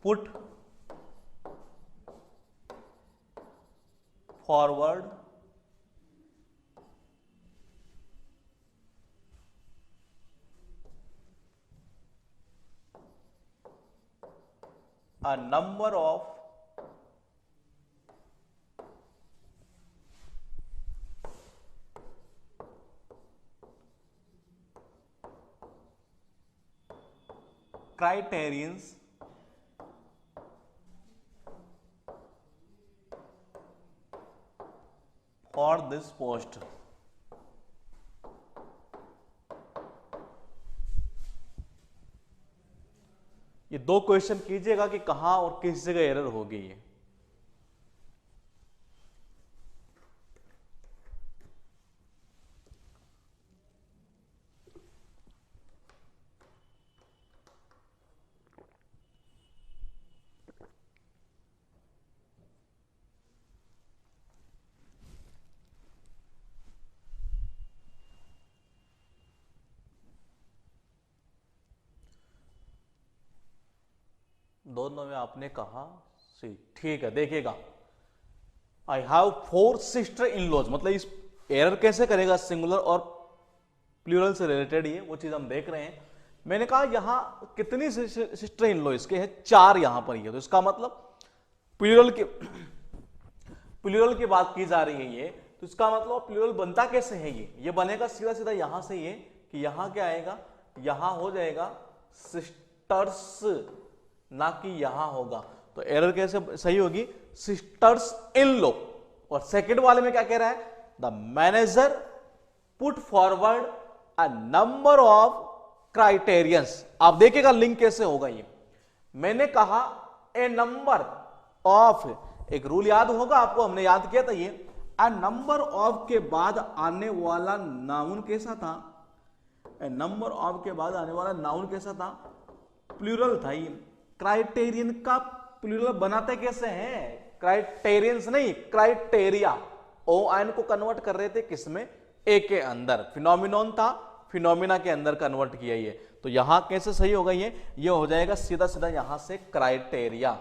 put forward a number of criterions for this post। ये दो क्वेश्चन कीजिएगा कि कहां और किस जगह एरर होगी। ये दोनों में आपने कहा सी, ठीक है। देखिएगा, I have 4 sister in laws, मतलब इस एरर कैसे करेगा सिंगुलर और प्लूरल से रिलेटेड, ये वो चीज हम देख रहे हैं। मैंने कहा यहां कितनी सिस्टर इन लॉ इसके हैं, 4 यहां पर ही है। तो इसका मतलब प्लूरल की बात की जा रही है ये, तो इसका मतलब प्लूरल बनता कैसे है? ये बनेगा सीधा सीधा यहां से, ये कि यहां क्या आएगा, यहां हो जाएगा सिस्टर्स, ना कि यहां होगा। तो एरर कैसे सही होगी, सिस्टर्स इन लॉ। और सेकंड वाले में क्या कह रहा है, the manager put forward a number of criterions. आप देखिएगा लिंक कैसे होगा। ये मैंने कहा ए नंबर ऑफ, एक रूल याद होगा आपको, हमने याद किया था ये, अ नंबर ऑफ के बाद आने वाला नाउन कैसा था, ए नंबर ऑफ के बाद आने वाला नाउन कैसा था, प्लूरल था। ये क्राइटेरियन का प्लूरल बनाते कैसे हैं, क्राइटेरियंस नहीं, क्राइटेरिया। ON को कन्वर्ट कर रहे थे किसमें, ए के अंदर। फिनोमिनॉन था, फिनोमिना के अंदर कन्वर्ट किया ये। तो यहां कैसे सही होगा, ये हो जाएगा सीधा सीधा यहां से क्राइटेरिया।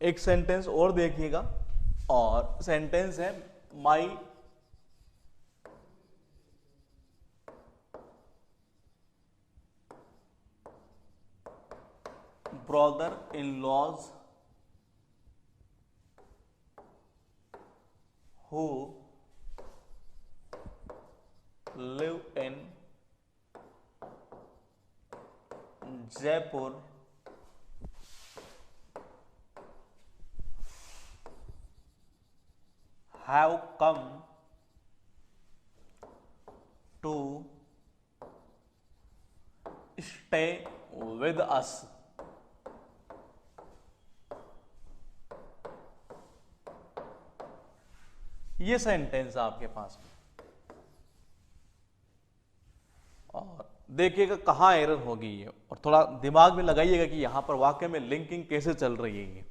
एक सेंटेंस और देखिएगा, और सेंटेंस है my brother in laws who live in Jaipur have come to stay with us. ये सेंटेंस है आपके पास में, और देखिएगा कहां एरर होगी ये, और थोड़ा दिमाग में लगाइएगा कि यहां पर वाकई में लिंकिंग कैसे चल रही है ये।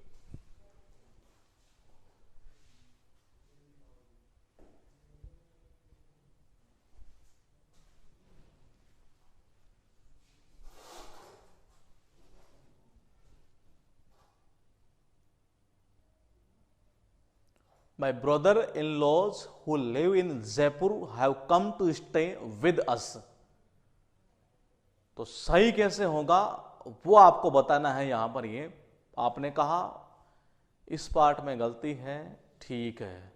My brother-in-laws who live in Jaipur have come to stay with us. तो सही कैसे होगा वो आपको बताना है यहां पर। ये आपने कहा इस पार्ट में गलती है, ठीक है।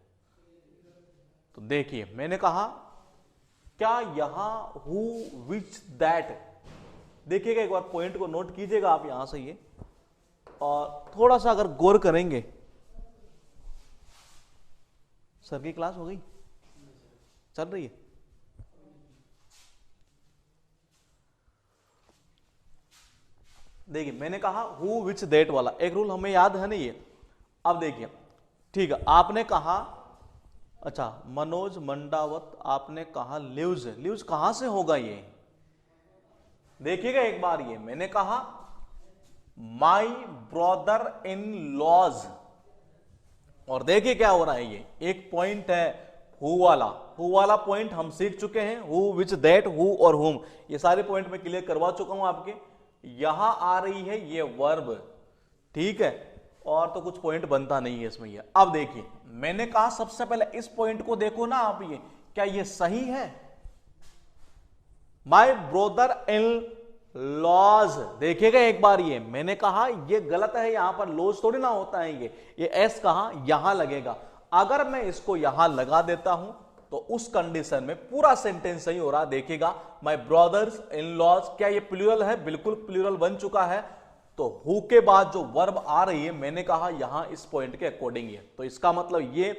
तो देखिए मैंने कहा क्या यहां who which that, देखिएगा एक बार पॉइंट को नोट कीजिएगा आप यहां से ये, और थोड़ा सा अगर गौर करेंगे। सर की क्लास हो गई, चल रही है? देखिए मैंने कहा हु विच दैट वाला एक रूल हमें याद है ना ये। अब देखिए ठीक है, आपने कहा अच्छा मनोज मंडावत, आपने कहा लिव्स, लिव्स कहां से होगा ये? देखिएगा एक बार ये मैंने कहा माई ब्रदर इन लॉज, और देखिए क्या हो रहा है ये एक पॉइंट है हु वाला पॉइंट हम सीख चुके हैं, हु विच दैट हु और हुम, ये सारे पॉइंट मैं क्लियर करवा चुका हूं आपके। यहां आ रही है ये वर्ब, ठीक है, और तो कुछ पॉइंट बनता नहीं है इसमें ये। अब देखिए मैंने कहा सबसे पहले इस पॉइंट को देखो ना आप, ये क्या ये सही है? माई ब्रदर इन लॉज, देखिएगा एक बार ये मैंने कहा ये गलत है, यहां पर लॉज थोड़ी ना होता है ये एस कहां यहां लगेगा। अगर मैं इसको यहां लगा देता हूं तो उस कंडीशन में पूरा सेंटेंस सही हो रहा। देखिएगा माय ब्रदर्स इन लॉज, क्या ये प्लूरल है? बिल्कुल प्लूरल बन चुका है। तो हु के बाद जो वर्ब आ रही है मैंने कहा यहां इस पॉइंट के अकॉर्डिंग है, तो इसका मतलब ये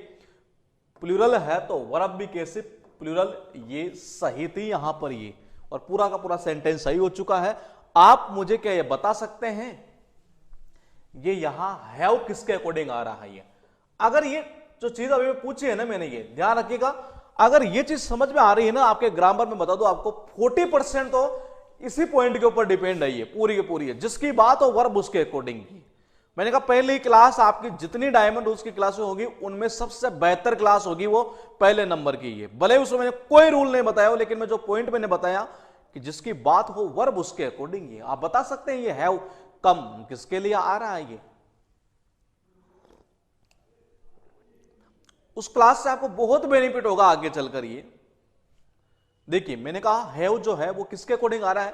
प्लूरल है, तो वर्ब भी कैसे प्लूरल, ये सही थी यहां पर ये, और पूरा का पूरा सेंटेंस सही हो चुका है। आप मुझे क्या ये बता सकते हैं ये यहां हैव किसके अकॉर्डिंग आ रहा है? ये अगर ये जो चीज अभी पूछी है ना मैंने, ये ध्यान रखिएगा, अगर ये चीज समझ में आ रही है ना, आपके ग्रामर में बता दो आपको 40% तो इसी पॉइंट के ऊपर डिपेंड है, ये पूरी की पूरी है, जिसकी बात हो वर्ब उसके अकॉर्डिंग की। मैंने कहा पहली क्लास आपकी जितनी डायमंड उसकी क्लासें होगी उनमें सबसे बेहतर क्लास होगी वो पहले नंबर की है। भले उसमें मैंने कोई रूल नहीं बताया हो, लेकिन मैं जो पॉइंट मैंने बताया कि जिसकी बात हो वर्ब उसके अकॉर्डिंग ही। आप बता सकते हैं ये हैव कम किसके लिए आ रहा है, ये उस क्लास से आपको बहुत बेनिफिट होगा आगे चलकर। ये देखिए मैंने कहा हैव जो है वो किसके अकॉर्डिंग आ रहा है,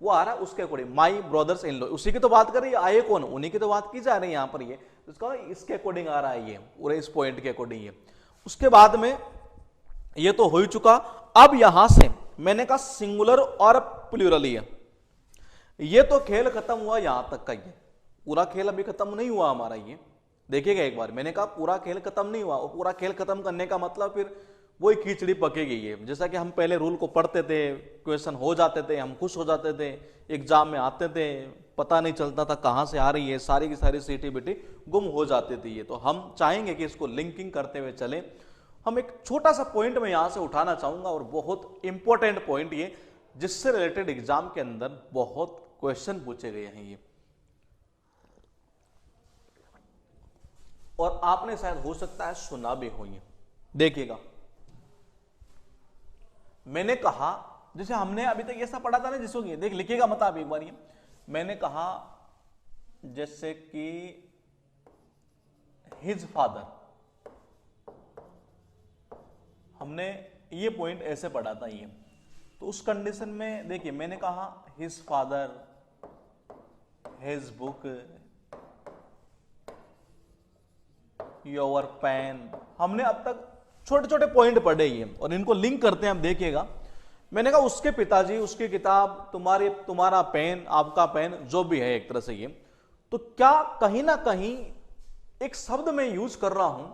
वो आ रहा है उसके according, my brothers in law, उसी की तो बात कर रही है। आए कौन? उन्हीं की तो बात की जा रही है यहां पर। ये इसका इसके अकॉर्डिंग आ रहा है ये पूरे इस पॉइंट के अकॉर्डिंग। ये उसके बाद में ये तो हो ही चुका। अब यहां से मैंने कहा सिंगुलर और प्लूरल है, ये तो खेल खत्म हुआ यहां तक का। ये पूरा खेल अभी खत्म नहीं हुआ हमारा। ये देखिएगा एक बार मैंने कहा पूरा खेल खत्म नहीं हुआ, और पूरा खेल खत्म करने का मतलब फिर वही खिचड़ी पकेगी। ये जैसा कि हम पहले रूल को पढ़ते थे, क्वेश्चन हो जाते थे, हम खुश हो जाते थे, एग्जाम में आते थे, पता नहीं चलता था कहां से आ रही है, सारी की सारी सीटी बिटी गुम हो जाती थी। ये तो हम चाहेंगे कि इसको लिंकिंग करते हुए चले। हम एक छोटा सा पॉइंट में यहां से उठाना चाहूंगा, और बहुत इंपॉर्टेंट पॉइंट ये, जिससे रिलेटेड एग्जाम के अंदर बहुत क्वेश्चन पूछे गए हैं ये, और आपने शायद हो सकता है सुना भी हो। ये देखिएगा मैंने कहा जैसे हमने अभी तक ऐसा पढ़ा था ना जिसको देख लिखिएगा मतलब एक बार ये मैंने कहा जैसे कि हिज फादर, हमने ये पॉइंट ऐसे पढ़ा था ये। तो उस कंडीशन में देखिए मैंने कहा his father, his book, your pen. हमने अब तक छोटे छोटे पॉइंट पढ़े ही हैं और इनको लिंक करते हैं, हम देखिएगा। मैंने कहा उसके पिताजी, उसकी किताब, तुम्हारा पेन, आपका पेन, जो भी है एक तरह से ये। तो क्या कहीं ना कहीं एक शब्द मैं यूज कर रहा हूं,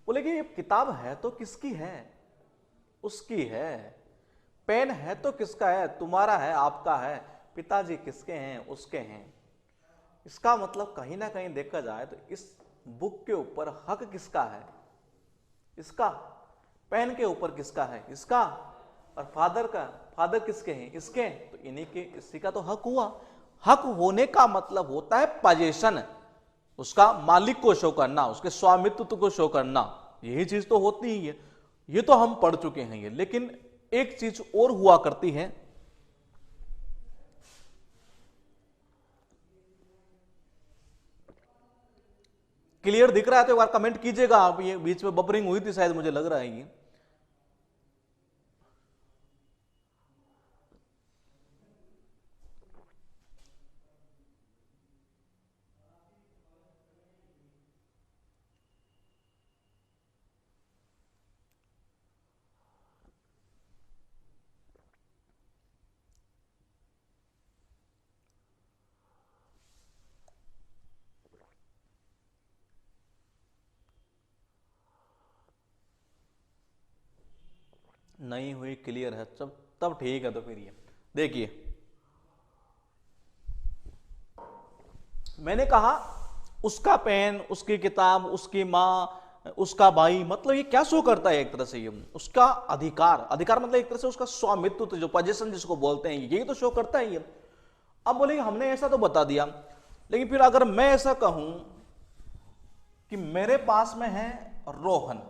बोले कि ये किताब है तो किसकी है? उसकी है। पेन है तो किसका है? तुम्हारा है, आपका है। पिताजी किसके हैं? उसके हैं। इसका मतलब कहीं ना कहीं देखा जाए तो इस बुक के ऊपर हक किसका है? इसका। पेन के ऊपर किसका है? इसका। और फादर का, फादर किसके हैं? इसके। तो इन्हीं के, इसी का तो हक हुआ। हक होने का मतलब होता है पोजीशन, उसका मालिक को शो करना, उसके स्वामित्व को शो करना। यही चीज तो होती ही है, ये तो हम पढ़ चुके हैं ये। लेकिन एक चीज और हुआ करती है, क्लियर दिख रहा है तो एक बार कमेंट कीजिएगा आप। ये बीच में बफरिंग हुई थी शायद, मुझे लग रहा है ये। नहीं हुई, क्लियर है तब ठीक है। तो फिर ये देखिए मैंने कहा उसका पेन, उसकी किताब, उसकी मां, उसका भाई, मतलब ये क्या शो करता है? एक तरह से ये उसका अधिकार, अधिकार मतलब एक तरह से उसका स्वामित्व, तो जो पोजीशन जिसको बोलते हैं, यही तो शो करता है ये। अब बोलेंगे हमने ऐसा तो बता दिया, लेकिन फिर अगर मैं ऐसा कहूं कि मेरे पास में है रोहन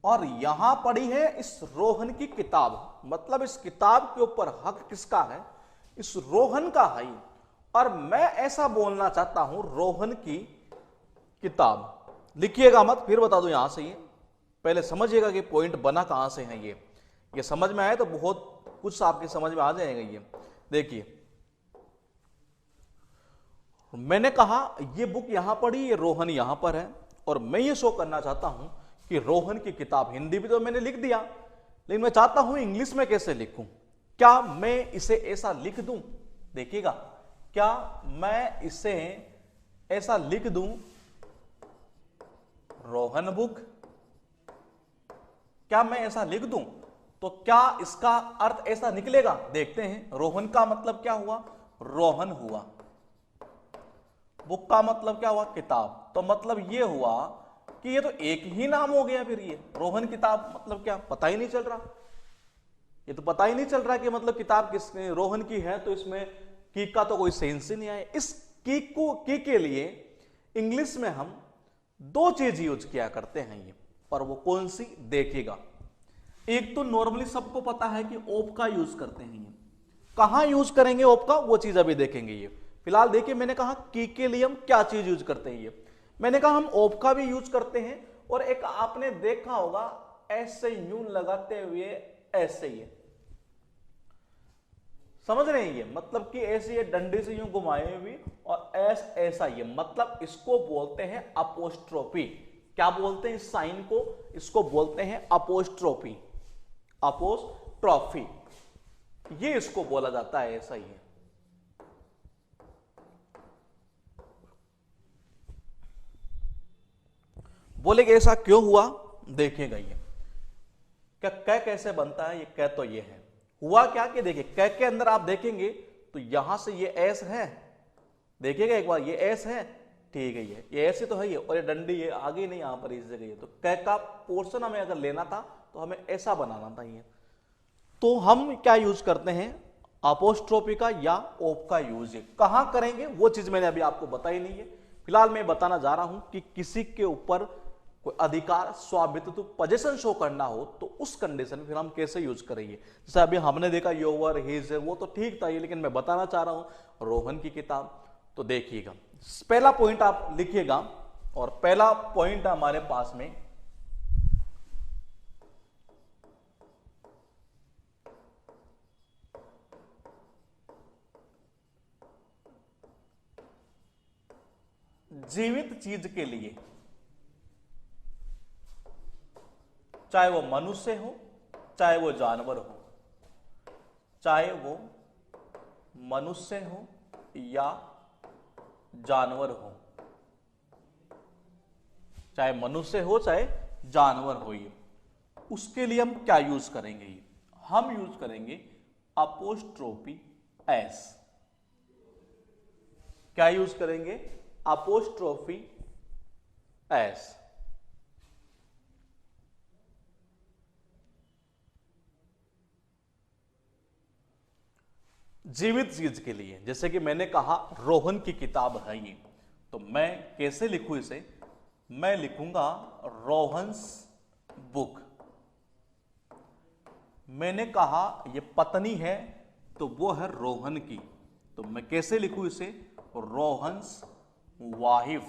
और यहां पड़ी है इस रोहन की किताब, मतलब इस किताब के ऊपर हक किसका है? इस रोहन का है। और मैं ऐसा बोलना चाहता हूं रोहन की किताब। लिखिएगा मत, फिर बता दो यहां से ये, पहले समझिएगा कि पॉइंट बना कहां से है। ये समझ में आए तो बहुत कुछ आपके समझ में आ जाएगा। ये देखिए मैंने कहा ये बुक यहां पड़ी, ये रोहन यहां पर है, और मैं ये शो करना चाहता हूं कि रोहन की किताब। हिंदी भी तो मैंने लिख दिया, लेकिन मैं चाहता हूं इंग्लिश में कैसे लिखूं। क्या मैं इसे ऐसा लिख दूं? देखिएगा, क्या मैं इसे ऐसा लिख दूं रोहन बुक? क्या मैं ऐसा लिख दूं तो क्या इसका अर्थ ऐसा निकलेगा? देखते हैं। रोहन का मतलब क्या हुआ? रोहन हुआ। बुक का मतलब क्या हुआ? किताब। तो मतलब ये हुआ कि ये तो एक ही नाम हो गया। फिर ये रोहन किताब मतलब क्या, पता ही नहीं चल रहा। ये तो पता ही नहीं चल रहा कि मतलब किताब किस रोहन की है, तो इसमें की का तो कोई सेंस ही नहीं आया। इस की के लिए इंग्लिश में हम दो चीज यूज किया करते हैं ये, पर वो कौन सी? देखिएगा, एक तो नॉर्मली सबको पता है कि ओप का यूज करते हैं। ये कहां यूज करेंगे ओप का, वो चीज अभी देखेंगे। ये फिलहाल देखिए, मैंने कहा की के लिए हम क्या चीज यूज करते हैं। ये मैंने कहा हम ओप का भी यूज करते हैं, और एक आपने देखा होगा ऐसे यूं लगाते हुए ऐसे, ये समझ रहे हैं? ये मतलब कि ऐसे ये डंडे से यूं घुमाए हुए और ऐसा, ये मतलब इसको बोलते हैं अपोस्ट्रोफी। क्या बोलते हैं इस साइन को? इसको बोलते हैं अपोस्ट्रोफी। अपोस्ट्रोफी ये इसको बोला जाता है, ऐसा ही है। बोले कि ऐसा क्यों हुआ? देखिएगा ये क्या कै कैसे बनता है। ये कै तो ये है। हुआ क्या कि देखिए कै के अंदर आप देखेंगे तो यहां से ये एस है, देखिएगा एक बार, ये एस है, ठीक है, ये ऐसे तो है ये, और ये डंडी ये आगे नहीं यहां पर इस जगह। ये तो कै का पोर्शन हमें अगर लेना था तो हमें ऐसा बनाना था ये। तो हम क्या यूज करते हैं? अपोस्ट्रोफी का या ओप का यूज। कहां करेंगे वो चीज मैंने अभी आपको बताई नहीं है। फिलहाल मैं बताना जा रहा हूं कि किसी के ऊपर कोई अधिकार, स्वामित्व, पोजीशन शो करना हो तो उस कंडीशन में फिर हम कैसे यूज करेंगे। जैसे अभी हमने देखा योवर, हिज, वो तो ठीक था ये, लेकिन मैं बताना चाह रहा हूं रोहन की किताब। तो देखिएगा, पहला पॉइंट आप लिखिएगा, और पहला पॉइंट हमारे पास में जीवित चीज के लिए, चाहे वो मनुष्य हो चाहे वो जानवर हो, चाहे वो मनुष्य हो या जानवर हो, चाहे मनुष्य हो चाहे जानवर हो, ये उसके लिए हम क्या यूज करेंगे? ये हम यूज करेंगे अपोस्ट्रोफी एस। क्या यूज करेंगे? Apostrophe S. जीवित चीज के लिए, जैसे कि मैंने कहा रोहन की किताब है ये, तो मैं कैसे लिखूं इसे? मैं लिखूंगा रोहन्स बुक। मैंने कहा ये पत्नी है तो वो है रोहन की, तो मैं कैसे लिखूं इसे? रोहन्स वाइफ,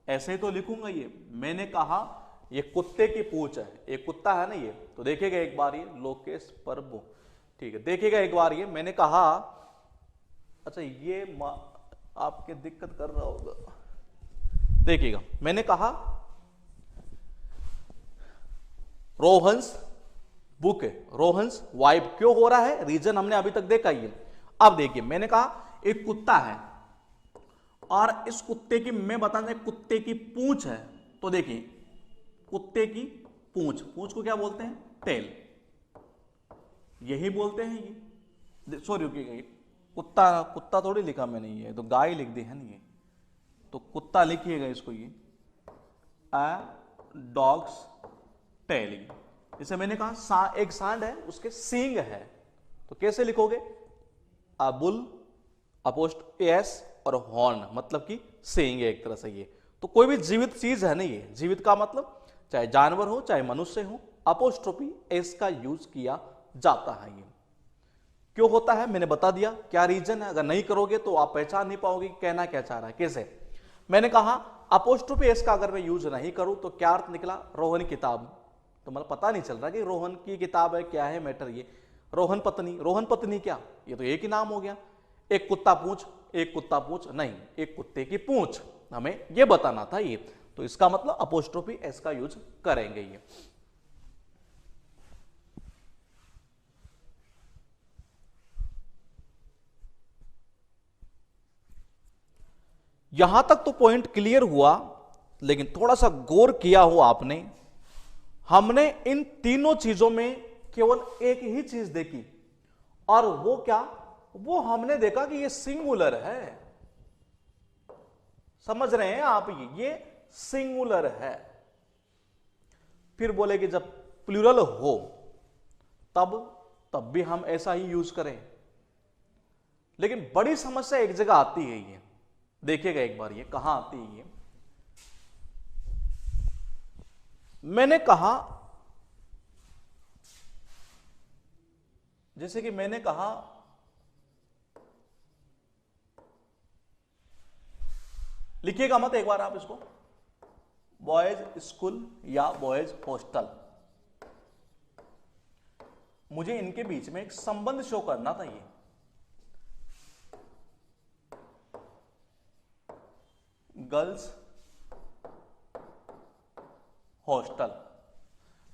ऐसे ही तो लिखूंगा ये। मैंने कहा ये कुत्ते की पूंछ है, एक कुत्ता है ना ये, तो देखिएगा एक बार ये लोकेश परबो, ठीक है, देखिएगा एक बार ये। मैंने कहा, अच्छा ये आपके दिक्कत कर रहा होगा, देखिएगा मैंने कहा रोहन्स बुक है, रोहन्स वाइफ क्यों हो रहा है? रीजन हमने अभी तक देखा ही है। अब देखिए मैंने कहा एक कुत्ता है और इस कुत्ते की, मैं बताना कुत्ते की पूंछ है, तो देखिए कुत्ते की पूंछ, पूंछ को क्या बोलते हैं? टेल, यही बोलते हैं ये। सॉरी रुकिएगा, कुत्ता कुत्ता थोड़ी लिखा मैंने, ये तो गाय लिख दी है ना, ये तो कुत्ता लिखिएगा इसको, ये अ डॉग्स टेल। जैसे मैंने कहा एक सांड है उसके सींग है, तो कैसे लिखोगे? अ बुल अपोस्ट एस और हॉर्न, मतलब कि सींग है एक तरह से ये। तो कोई भी जीवित चीज है ना, ये जीवित का मतलब चाहे जानवर हो चाहे मनुष्य हो, अपोस्ट्रोफी एस का यूज किया जाता है। ये क्यों होता है मैंने बता दिया, क्या रीजन है? अगर नहीं करोगे तो आप पहचान नहीं पाओगे कहना क्या चाह रहा है। कैसे? मैंने कहा अपोस्ट्रोफी एस का अगर मैं यूज नहीं करूं तो क्या अर्थ निकला? रोहन किताब, तो मतलब पता नहीं चल रहा कि रोहन की किताब है, क्या है मैटर ये। रोहन पत्नी, रोहन पत्नी क्या? ये तो एक ही नाम हो गया। एक कुत्ता पूंछ, एक कुत्ता पूंछ नहीं, एक कुत्ते की पूंछ, हमें यह बताना था ये। तो इसका मतलब अपोस्ट्रोफी एस का यूज करेंगे ये। यहां तक तो पॉइंट क्लियर हुआ, लेकिन थोड़ा सा गौर किया हो आपने, हमने इन तीनों चीजों में केवल एक ही चीज देखी, और वो क्या? वो हमने देखा कि ये सिंगुलर है। समझ रहे हैं आप? ये सिंगुलर है। फिर बोले कि जब प्लूरल हो तब भी हम ऐसा ही यूज करें, लेकिन बड़ी समस्या एक जगह आती है। ये देखिएगा एक बार, ये कहां आती है? ये मैंने कहा, जैसे कि मैंने कहा लिखिएगा मत एक बार आप इसको, बॉयज स्कूल या बॉयज हॉस्टल। मुझे इनके बीच में एक संबंध शो करना था। ये गर्ल्स हॉस्टल,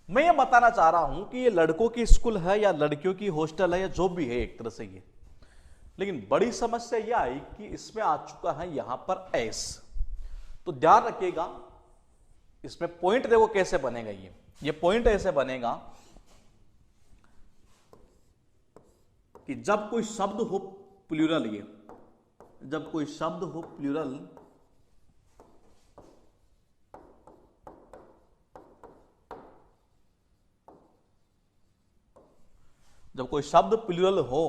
मैं ये बताना चाह रहा हूं कि ये लड़कों की स्कूल है या लड़कियों की हॉस्टल है या जो भी है एक तरह से ये। लेकिन बड़ी समस्या यह आई कि इसमें आ चुका है यहां पर एस। तो ध्यान रखिएगा, इसमें पॉइंट देखो कैसे बनेगा। ये पॉइंट ऐसे बनेगा कि जब कोई शब्द हो प्लूरल, ये जब कोई शब्द हो प्लूरल, जब कोई शब्द प्लूरल हो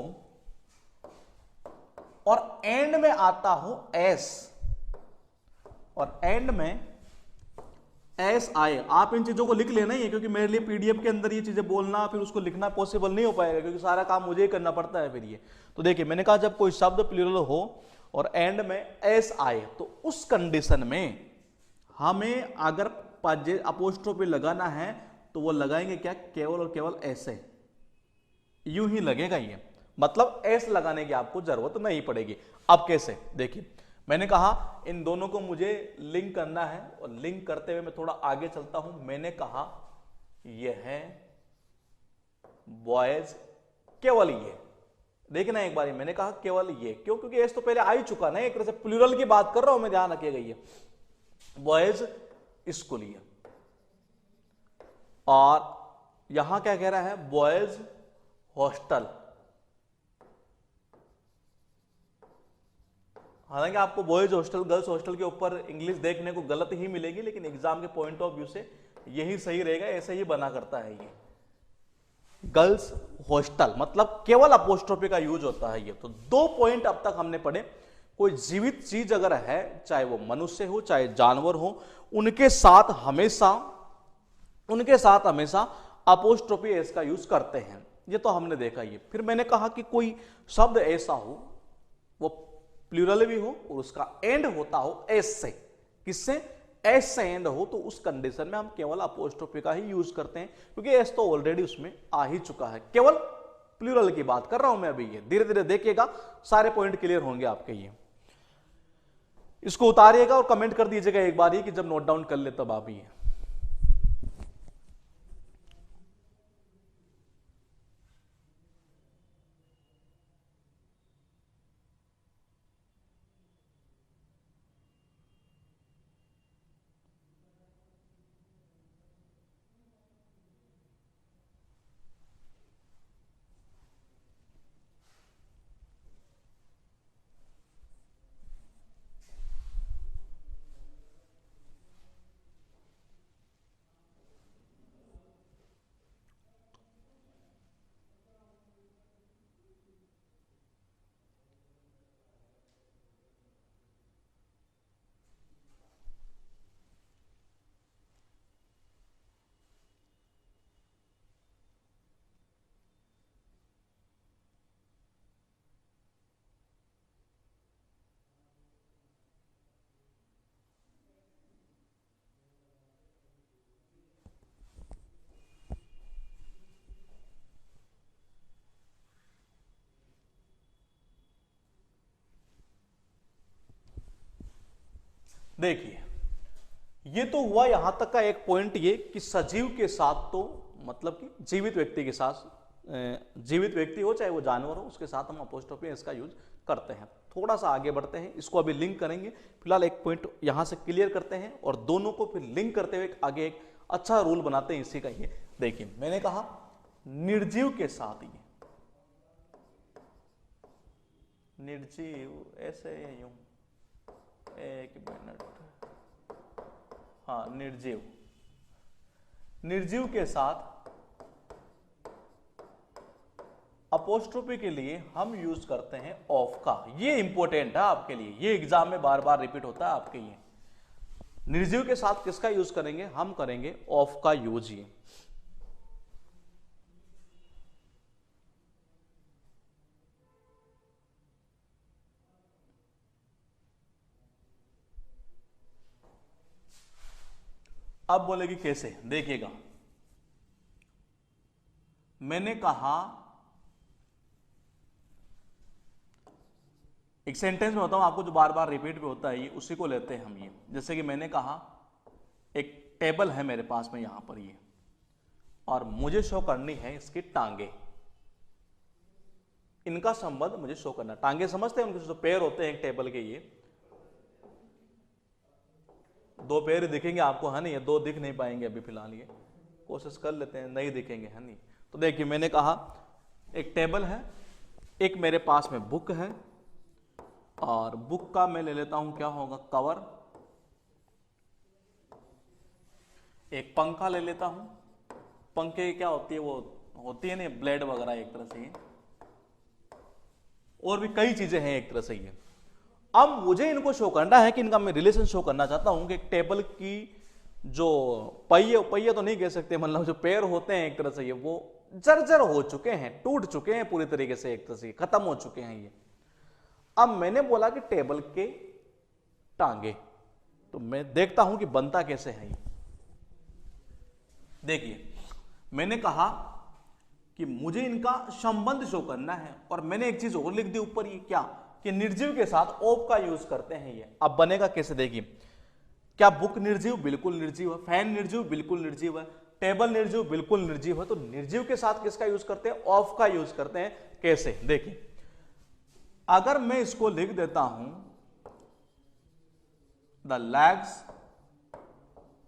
और एंड में आता हो एस, और एंड में एस आए, आप इन चीजों को लिख लेना ही है, क्योंकि मेरे लिए पीडीएफ के अंदर ये चीजें बोलना फिर उसको लिखना पॉसिबल नहीं हो पाएगा, क्योंकि सारा काम मुझे ही करना पड़ता है फिर ये। तो देखिए मैंने कहा जब कोई शब्द प्लूरल हो और एंड में एस आए तो उस कंडीशन में हमें अगर अपोस्ट्रोफी लगाना है तो वो लगाएंगे क्या, केवल और केवल ऐसे, यूं ही लगेगा ये, मतलब एस लगाने की आपको जरूरत नहीं पड़ेगी। अब कैसे, देखिए मैंने कहा इन दोनों को मुझे लिंक करना है और लिंक करते हुए मैं थोड़ा आगे चलता हूं। मैंने कहा ये है बॉयज, केवल ये देखना एक बार, मैंने कहा केवल ये, क्यों, क्योंकि एस तो पहले आ ही चुका ना, एक तरह से प्लूरल की बात कर रहा हूं मैं, ध्यान रखिएगा ये बॉयज स्कूल ये, और यहां क्या कह रहा है बॉयज हॉस्टल। हालांकि आपको बॉयज हॉस्टल गर्ल्स हॉस्टल के ऊपर इंग्लिश देखने को गलत ही मिलेगी, लेकिन एग्जाम के पॉइंट ऑफ व्यू से यही सही रहेगा, ऐसे ही बना करता है ये गर्ल्स हॉस्टल, मतलब केवल अपोस्ट्रोफी का यूज होता है ये। तो 2 पॉइंट अब तक हमने पढ़े, कोई जीवित चीज अगर है, चाहे वो मनुष्य हो चाहे जानवर हो, उनके साथ हमेशा अपोस्ट्रोफी एस का यूज करते हैं, ये तो हमने देखा ये। फिर मैंने कहा कि कोई शब्द ऐसा हो वो प्लूरल भी हो और उसका एंड होता हो एस से, किससे, एस से एंड हो, तो उस कंडीशन में हम केवल अपोस्ट्रोफी का ही यूज करते हैं, क्योंकि एस तो ऑलरेडी उसमें आ ही चुका है। केवल प्लूरल की बात कर रहा हूं मैं अभी, ये धीरे धीरे देखिएगा सारे पॉइंट क्लियर होंगे आपके। ये इसको उतारिएगा और कमेंट कर दीजिएगा एक बार ही कि जब नोट डाउन कर ले तब आप ही। देखिए ये तो हुआ यहां तक का एक पॉइंट ये कि सजीव के साथ, तो मतलब कि जीवित व्यक्ति के साथ, जीवित व्यक्ति हो चाहे वो जानवर हो, उसके साथ हम अपोस्ट्रोफी इसका यूज करते हैं। थोड़ा सा आगे बढ़ते हैं, इसको अभी लिंक करेंगे, फिलहाल एक पॉइंट यहां से क्लियर करते हैं और दोनों को फिर लिंक करते हुए आगे एक अच्छा रूल बनाते हैं इसी का। ये देखिए मैंने कहा निर्जीव के साथ, ये निर्जीव ऐसे यूं, एक मिनट, हाँ निर्जीव, निर्जीव के साथ अपोस्ट्रोफी के लिए हम यूज करते हैं ऑफ का। ये इंपॉर्टेंट है आपके लिए, ये एग्जाम में बार बार रिपीट होता है आपके। ये निर्जीव के साथ किसका यूज करेंगे, हम करेंगे ऑफ का यूज। ये अब बोलेगी कैसे, देखिएगा मैंने कहा एक सेंटेंस में होता हूं आपको, जो बार बार रिपीट पे होता है ये, उसी को लेते हैं हम। ये जैसे कि मैंने कहा एक टेबल है मेरे पास में यहां पर ये, और मुझे शो करनी है इसकी टांगे, इनका संबंध मुझे शो करना। टांगे समझते हैं, उनके जो पैर होते हैं एक टेबल के, ये 2 पैर दिखेंगे आपको, है नहीं, ये 2 दिख नहीं पाएंगे अभी फिलहाल, ये कोशिश कर लेते हैं, नहीं दिखेंगे, है नहीं। तो देखिए मैंने कहा एक टेबल है, एक मेरे पास में बुक है, और बुक का मैं ले लेता हूं क्या होगा, कवर, एक पंखा ले लेता हूं, पंखे क्या होती है, वो होती है ना ब्लेड वगैरह एक तरह से, और भी कई चीजें हैं एक तरह से ये। अब मुझे इनको शो करना है कि इनका मैं रिलेशन शो करना चाहता हूं कि एक टेबल की जो पहिए तो नहीं कह सकते, मतलब जो पैर होते हैं एक तरह से ये, वो जर्जर हो चुके हैं, टूट चुके हैं पूरी तरीके से, एक तरह से खत्म हो चुके हैं ये। अब मैंने बोला कि टेबल के टांगे, तो मैं देखता हूं कि बनता कैसे है ये। देखिए मैंने कहा कि मुझे इनका संबंध शो करना है, और मैंने एक चीज और लिख दी ऊपर, ये क्या कि निर्जीव के साथ ऑफ का यूज करते हैं ये। अब बनेगा कैसे, देखिए क्या बुक निर्जीव, बिल्कुल निर्जीव है। फैन निर्जीव, बिल्कुल निर्जीव है। टेबल निर्जीव, बिल्कुल निर्जीव है। तो निर्जीव के साथ किसका यूज करते हैं, ऑफ का यूज करते हैं। कैसे, देखिए अगर मैं इसको लिख देता हूं द लेग्स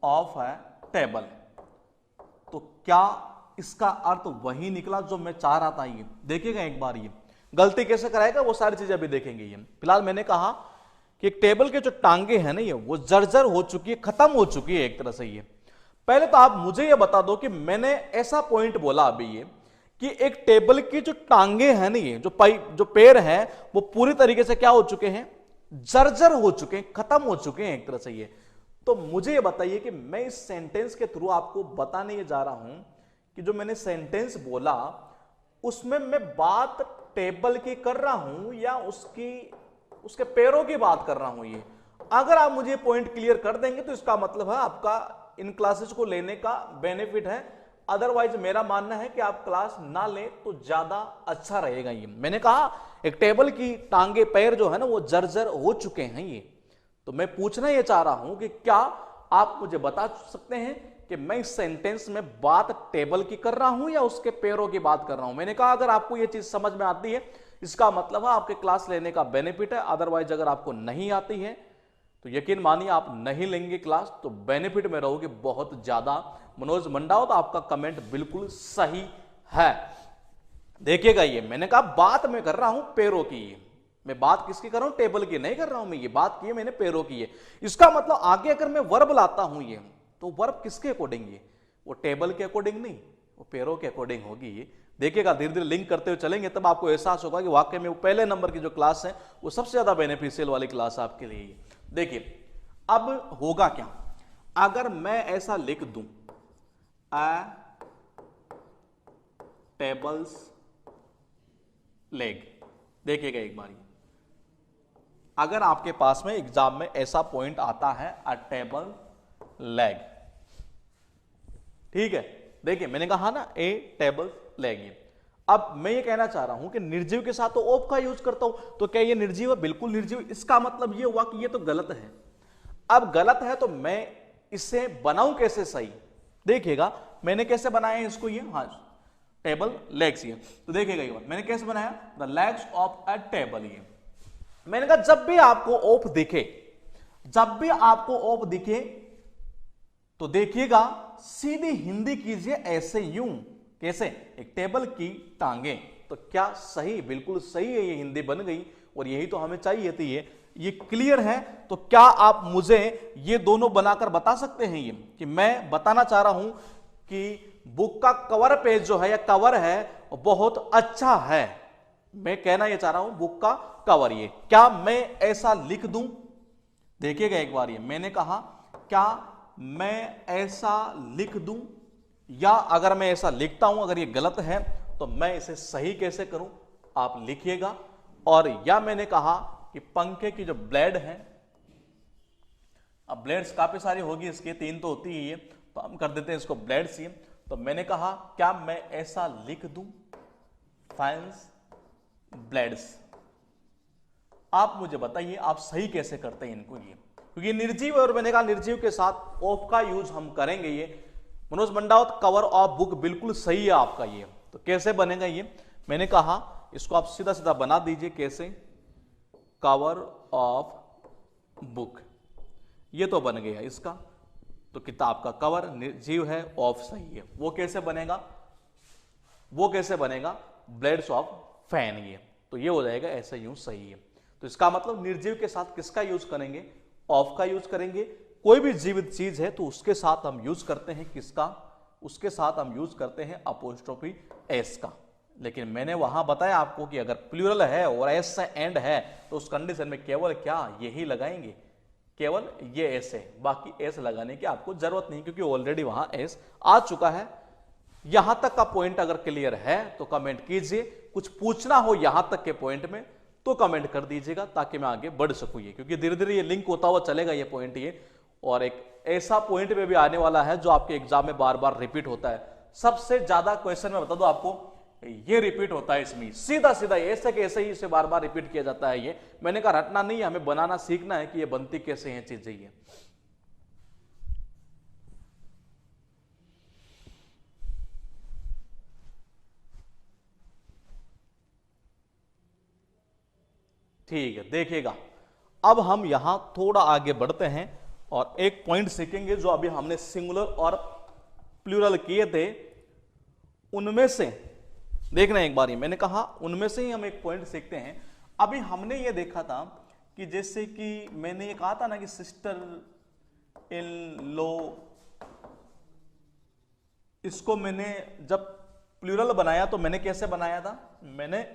ऑफ है टेबल, तो क्या इसका अर्थ वही निकला जो मैं चाह रहा था। ये देखिएगा एक बार, ये गलती कैसे कराएगा वो सारी चीजें अभी देखेंगे। ये फिलहाल मैंने कहा कि एक टेबल के जो टांगे हैं ना, ये वो जर्जर हो चुकी है, खत्म हो चुकी है एक तरह से। ये पहले तो आप मुझे ये बता दो कि मैंने ऐसा पॉइंट बोला अभी ये कि एक टेबल की जो टांगे हैं ना, ये जो पैर हैं वो पूरी तरीके से क्या हो चुके हैं, जर्जर हो चुके हैं, खत्म हो चुके हैं एक तरह से। ये तो मुझे ये बताइए कि मैं इस सेंटेंस के थ्रू आपको बताने जा रहा हूं कि जो मैंने सेंटेंस बोला उसमें मैं बात टेबल की कर रहा हूं या उसके पैरों की बात कर रहा हूं। ये अगर आप मुझे पॉइंट क्लियर कर देंगे तो इसका मतलब है आपका इन क्लासेस को लेने का बेनिफिट है। अदरवाइज मेरा मानना है कि आप क्लास ना लें तो ज्यादा अच्छा रहेगा। ये मैंने कहा एक टेबल की टांगे पैर जो है ना वो जर्जर हो चुके हैं। ये तो मैं पूछना ये चाह रहा हूं कि क्या आप मुझे बता सकते हैं कि मैं इस सेंटेंस में बात टेबल की कर रहा हूं या उसके पैरों की बात कर रहा हूं। मैंने कहा अगर आपको यह चीज समझ में आती है इसका मतलब है आपके क्लास लेने का बेनिफिट है। अदरवाइज अगर आपको नहीं आती है तो यकीन मानिए आप नहीं लेंगे क्लास, तो बेनिफिट में रहोगे बहुत ज्यादा। मनोज मंडावत आपका कमेंट बिल्कुल सही है। देखिएगा ये मैंने कहा बात मैं कर रहा हूं पैरों की। मैं बात किसकी कर रहा हूं, टेबल की नहीं कर रहा हूं मैं। ये बात की है मैंने पैरों की है। इसका मतलब आगे अगर मैं वर्ब लाता हूं ये, तो वर्ब किसके अकॉर्डिंग, ये वो टेबल के अकॉर्डिंग नहीं, वो पैरों के अकॉर्डिंग होगी। ये देखिएगा धीरे धीरे लिंक करते हुए चलेंगे तब आपको एहसास होगा कि वाकई में वो पहले नंबर की जो क्लास है वो सबसे ज्यादा बेनिफिशियल वाली क्लास आपके लिए। देखिए अब होगा क्या, अगर मैं ऐसा लिख दूं टेबल्स लेग, देखिएगा एक बार, अगर आपके पास में एग्जाम में ऐसा पॉइंट आता है अ टेबल लेग, ठीक है। देखिए मैंने कहा ना ए टेबल लेग। अब मैं ये कहना चाह रहा हूं कि निर्जीव के साथ तो ऑफ का यूज करता हूं, तो क्या ये निर्जीव है, बिल्कुल निर्जीव। इसका मतलब ये हुआ कि ये तो गलत है। अब गलत है तो मैं इसे बनाऊं कैसे सही, देखिएगा मैंने कैसे बनाया है इसको। ये हाँ टेबल लेग्स, ये तो देखिएगा ये मैंने कैसे बनाया, the legs of a table. ये मैंने कहा जब भी आपको ऑफ दिखे, जब भी आपको ऑफ दिखे तो देखिएगा सीधी हिंदी कीजिए ऐसे यूं, कैसे, एक टेबल की टांगे। तो क्या सही, बिल्कुल सही है, ये हिंदी बन गई और यही तो हमें चाहिए थी। ये क्लियर है। तो क्या आप मुझे ये दोनों बनाकर बता सकते हैं ये कि मैं बताना चाह रहा हूं कि बुक का कवर पेज जो है या कवर है बहुत अच्छा है। मैं कहना ये चाह रहा हूं बुक का कवर, ये क्या मैं ऐसा लिख दूं, देखिएगा एक बार। ये मैंने कहा क्या मैं ऐसा लिख दूं, या अगर मैं ऐसा लिखता हूं अगर ये गलत है तो मैं इसे सही कैसे करूं, आप लिखिएगा। और या मैंने कहा कि पंखे की जो ब्लेड है, अब ब्लेड्स काफी सारी होगी इसके, 3 तो होती ही है, तो हम कर देते हैं इसको ब्लेड्स। ये तो मैंने कहा क्या मैं ऐसा लिख दूं फैंस ब्लेड्स। आप मुझे बताइए आप सही कैसे करते हैं इनको, ये क्योंकि निर्जीव है और मैंने कहा निर्जीव के साथ ऑफ का यूज हम करेंगे। ये मनोज मंडावत कवर ऑफ बुक बिल्कुल सही है आपका। ये तो कैसे बनेगा, ये मैंने कहा इसको आप सीधा सीधा बना दीजिए, कैसे, कवर ऑफ बुक, ये तो बन गया इसका। तो किताब का कवर निर्जीव है, ऑफ सही है। वो कैसे बनेगा, वो कैसे बनेगा, ब्लेड्स ऑफ फैन। ये तो ये हो जाएगा ऐसे यूं सही है। तो इसका मतलब निर्जीव के साथ किसका यूज करेंगे, ऑफ का यूज करेंगे। कोई भी जीवित चीज है तो उसके साथ हम यूज करते हैं किसका, उसके साथ हम यूज करते हैं अपोस्ट्रोफी एस का। लेकिन मैंने वहां बताया आपको कि अगर प्लूरल है और एस से एंड है तो उस कंडीशन में केवल क्या यही लगाएंगे, केवल ये एस है, बाकी एस लगाने की आपको जरूरत नहीं क्योंकि ऑलरेडी वहां एस आ चुका है। यहां तक का पॉइंट अगर क्लियर है तो कमेंट कीजिए। कुछ पूछना हो यहां तक के पॉइंट में तो कमेंट कर दीजिएगा ताकि मैं आगे बढ़ सकूं ये, क्योंकि धीरे धीरे ये लिंक होता हुआ चलेगा ये पॉइंट ये, और एक ऐसा पॉइंट में भी आने वाला है जो आपके एग्जाम में बार बार रिपीट होता है। सबसे ज्यादा क्वेश्चन में बता दो आपको ये रिपीट होता है इसमें, सीधा सीधा ऐसे के ऐसे ही इसे बार बार रिपीट किया जाता है ये। मैंने कहा रटना नहीं है, हमें बनाना सीखना है कि ये बनती कैसे हैं चीजें ये। ठीक है, देखिएगा अब हम यहां थोड़ा आगे बढ़ते हैं और एक पॉइंट सीखेंगे जो अभी हमने सिंगुलर और प्लूरल किए थे उनमें से। देखना एक बार, मैंने कहा उनमें से ही हम एक पॉइंट सीखते हैं। अभी हमने ये देखा था कि जैसे कि मैंने ये कहा था ना कि सिस्टर इन लो, इसको मैंने जब प्लूरल बनाया तो मैंने कैसे बनाया था, मैंने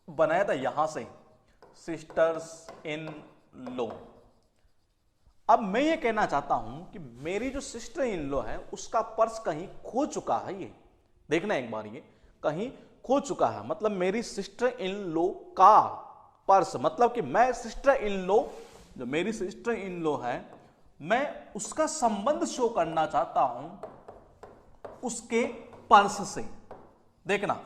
बनाया था यहां से सिस्टर्स इन लो। अब मैं ये कहना चाहता हूं कि मेरी जो सिस्टर इन लो है उसका पर्स कहीं खो चुका है। ये देखना एक बार, ये कहीं खो चुका है, मतलब मेरी सिस्टर इन लो का पर्स, मतलब कि मैं सिस्टर इन लो, जो मेरी सिस्टर इन लो है, मैं उसका संबंध शो करना चाहता हूं उसके पर्स से। देखना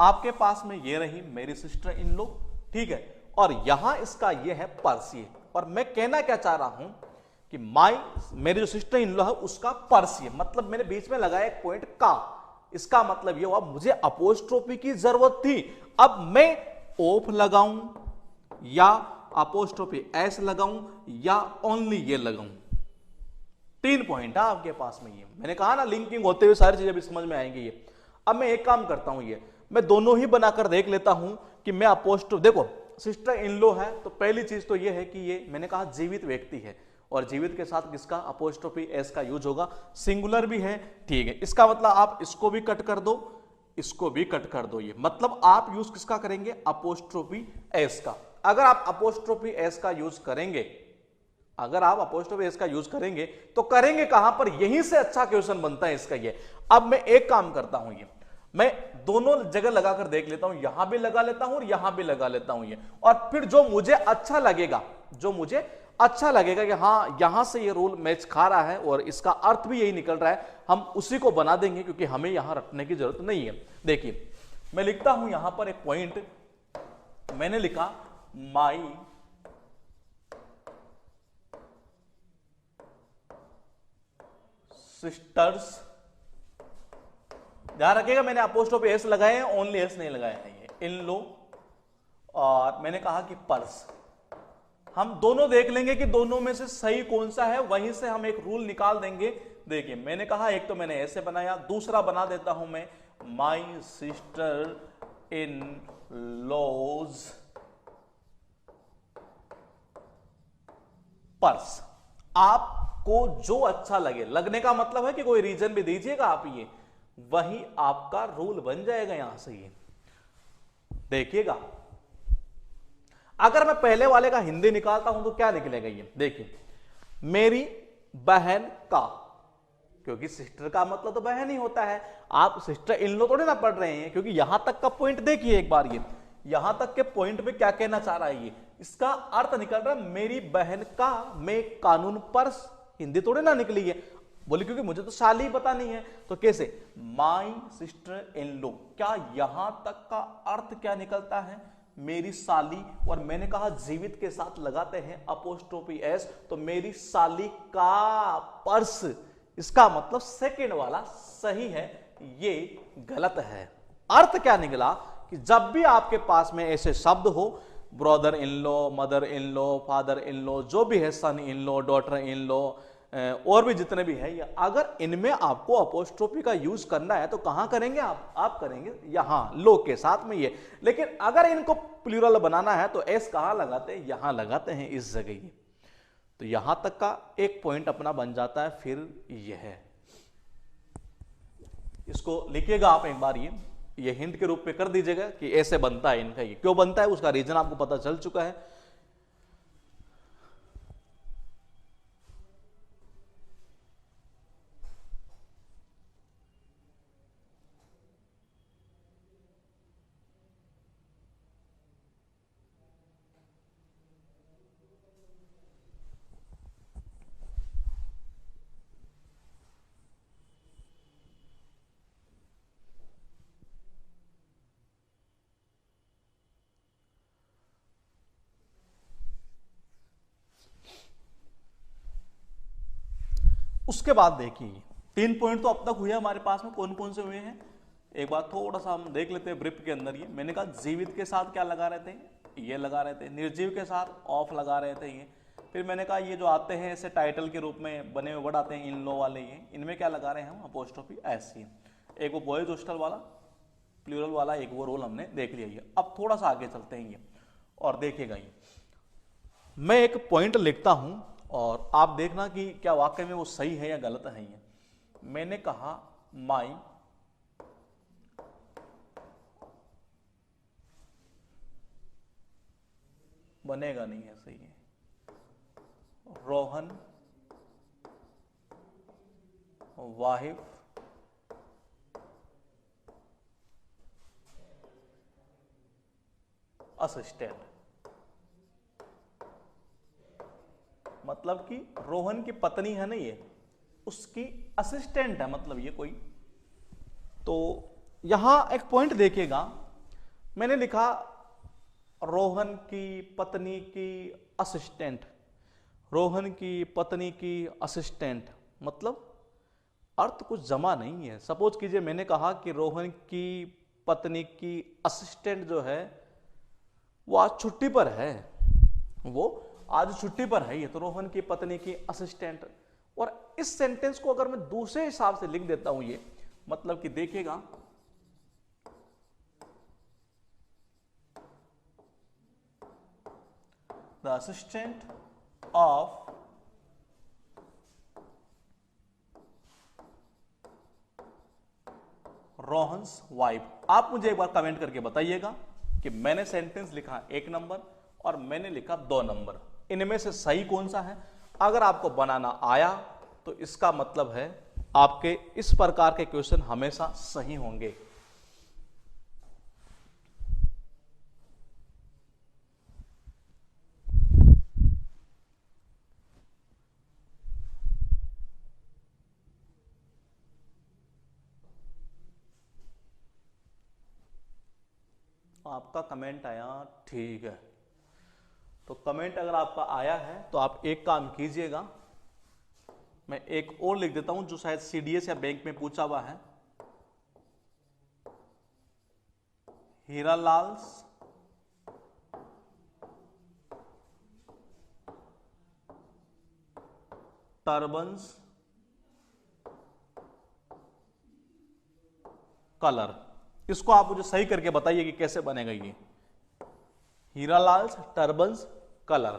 आपके पास में ये रही मेरी सिस्टर इन लो, ठीक है, और यहां इसका ये है पर्स ये, और मैं कहना क्या चाह रहा हूं कि मेरी जो सिस्टर इन लॉ है उसका पर्स ये, मतलब मैंने बीच में लगाया एक पॉइंट का, इसका मतलब ये हुआ मुझे अपोस्ट्रोफी की जरूरत थी। अब मैं ऑफ लगाऊं या अपोस्ट्रोफी एस लगाऊं या ओनली ये लगाऊं, 3 पॉइंट है आपके पास में। ये मैंने कहा ना लिंकिंग होते हुए सारी चीजें भी समझ में आएंगी ये। अब मैं एक काम करता हूं, ये मैं दोनों ही बनाकर देख लेता हूं कि मैं अपोस्ट्रोफ, देखो सिस्टर इन लो है तो पहली चीज तो ये है कि ये मैंने कहा जीवित व्यक्ति है, और जीवित के साथ किसका अपोस्ट्रोफी एस का यूज होगा, सिंगुलर भी है, ठीक है। इसका मतलब आप इसको भी कट कर दो, इसको भी कट कर दो, ये मतलब आप यूज किसका करेंगे, अपोस्ट्रोफी एस का। अगर आप अपोस्ट्रोफी एस का यूज करेंगे, अगर आप अपोस्ट्रोफी एस का यूज करेंगे तो करेंगे कहां पर, यहीं से अच्छा क्वेश्चन बनता है इसका ये। अब मैं एक काम करता हूं, ये मैं दोनों जगह लगाकर देख लेता हूं, यहां भी लगा लेता हूं और यहां भी लगा लेता हूं ये, और फिर जो मुझे अच्छा लगेगा, जो मुझे अच्छा लगेगा कि हाँ यहां से ये रूल मैच खा रहा है और इसका अर्थ भी यही निकल रहा है, हम उसी को बना देंगे, क्योंकि हमें यहां रटने की जरूरत नहीं है। देखिए मैं लिखता हूं यहां पर एक पॉइंट, मैंने लिखा माई सिस्टर्स, ध्यान रखिएगा मैंने अपोस्ट्रोफी एस लगाए हैं, ओनली एस नहीं लगाए हैं, ये इन लो, और मैंने कहा कि पर्स। हम दोनों देख लेंगे कि दोनों में से सही कौन सा है, वहीं से हम एक रूल निकाल देंगे। देखिए मैंने कहा एक तो मैंने ऐसे बनाया, दूसरा बना देता हूं मैं my sister in laws purse. आपको जो अच्छा लगे, लगने का मतलब है कि कोई रीजन भी दीजिएगा आप, ये वही आपका रूल बन जाएगा यहां से। ये देखिएगा अगर मैं पहले वाले का हिंदी निकालता हूं तो क्या निकलेगा, ये देखिए मेरी बहन का, क्योंकि सिस्टर का मतलब तो बहन ही होता है, आप सिस्टर इन लो थोड़ी ना पढ़ रहे हैं, क्योंकि यहां तक का पॉइंट देखिए एक बार, ये यहां तक के पॉइंट पे क्या कहना चाह रहा है, ये इसका अर्थ निकल रहा है मेरी बहन का मैं कानून पर, हिंदी थोड़ी ना निकली है, बोले क्योंकि मुझे तो साल ही पता नहीं है, तो कैसे माई सिस्टर इन लो, क्या यहां तक का अर्थ क्या निकलता है, मेरी साली, और मैंने कहा जीवित के साथ लगाते हैं अपोस्ट्रोफी एस, तो मेरी साली का पर्स, इसका मतलब सेकंड वाला सही है, ये गलत है। अर्थ क्या निकला कि जब भी आपके पास में ऐसे शब्द हो, brother in law, mother in law, father in law, जो भी है, सन इन लो, डॉटर इन लो, और भी जितने भी है, अगर इनमें आपको अपोस्ट्रोफी का यूज करना है तो कहां करेंगे आप करेंगे यहां लो के साथ में ये। लेकिन अगर इनको प्लूरल बनाना है तो एस कहां लगाते हैं, यहां लगाते हैं इस जगह ये। तो यहां तक का एक पॉइंट अपना बन जाता है। फिर यह इसको लिखिएगा आप एक बार, ये हिंट के रूप में कर दीजिएगा कि ऐसे बनता है इनका, ये क्यों बनता है उसका रीजन आपको पता चल चुका है। उसके बाद देखिए 3 पॉइंट तो अब तक हुए हमारे पास में, कौन कौन से हुए हैं एक बार थोड़ा सा हम देख लेते हैं ब्रीफ के अंदर। ये मैंने कहा जीवित के साथ क्या लगा रहे थे, ये लगा रहे थे, निर्जीव के साथ ऑफ लगा रहे थे ये। फिर मैंने कहा ये जो आते हैं ऐसे टाइटल के रूप में बने हुए वर्ड आते हैं इन लो वाले, ये इनमें क्या लगा रहे हैं हम, अपोस्ट्रोफी ऐसी। एक वो बॉयज हॉस्टल वाला प्लूरल वाला एक वो रोल हमने देख लिया। ये अब थोड़ा सा आगे चलते हैं ये और देखिएगा ये मैं एक पॉइंट लिखता हूं और आप देखना कि क्या वाकई में वो सही है या गलत है। ये मैंने कहा माई बनेगा नहीं है, सही है, रोहन वाहिफ असिस्टेंट, मतलब कि रोहन की पत्नी है ना ये, उसकी असिस्टेंट है, मतलब ये कोई। तो यहां एक पॉइंट देखिएगा, मैंने लिखा रोहन की पत्नी की असिस्टेंट, रोहन की पत्नी की असिस्टेंट, मतलब अर्थ कुछ जमा नहीं है। सपोज कीजिए मैंने कहा कि रोहन की पत्नी की असिस्टेंट जो है वो आज छुट्टी पर है, वो आज छुट्टी पर है, ये तो रोहन की पत्नी की असिस्टेंट। और इस सेंटेंस को अगर मैं दूसरे हिसाब से लिख देता हूं ये, मतलब कि देखिएगा the assistant of Rohan's wife. आप मुझे एक बार कमेंट करके बताइएगा कि मैंने सेंटेंस लिखा 1 नंबर और मैंने लिखा 2 नंबर, इनमें से सही कौन सा है। अगर आपको बनाना आया तो इसका मतलब है आपके इस प्रकार के क्वेश्चन हमेशा सही होंगे। आपका कमेंट आया, ठीक है। तो कमेंट अगर आपका आया है तो आप एक काम कीजिएगा, मैं एक और लिख देता हूं जो शायद सीडीएस या बैंक में पूछा हुआ है। Hiralal's turbans colour. इसको आप मुझे सही करके बताइए कि कैसे बनेगा ये, हीरालाल्स टर्बन्स कलर।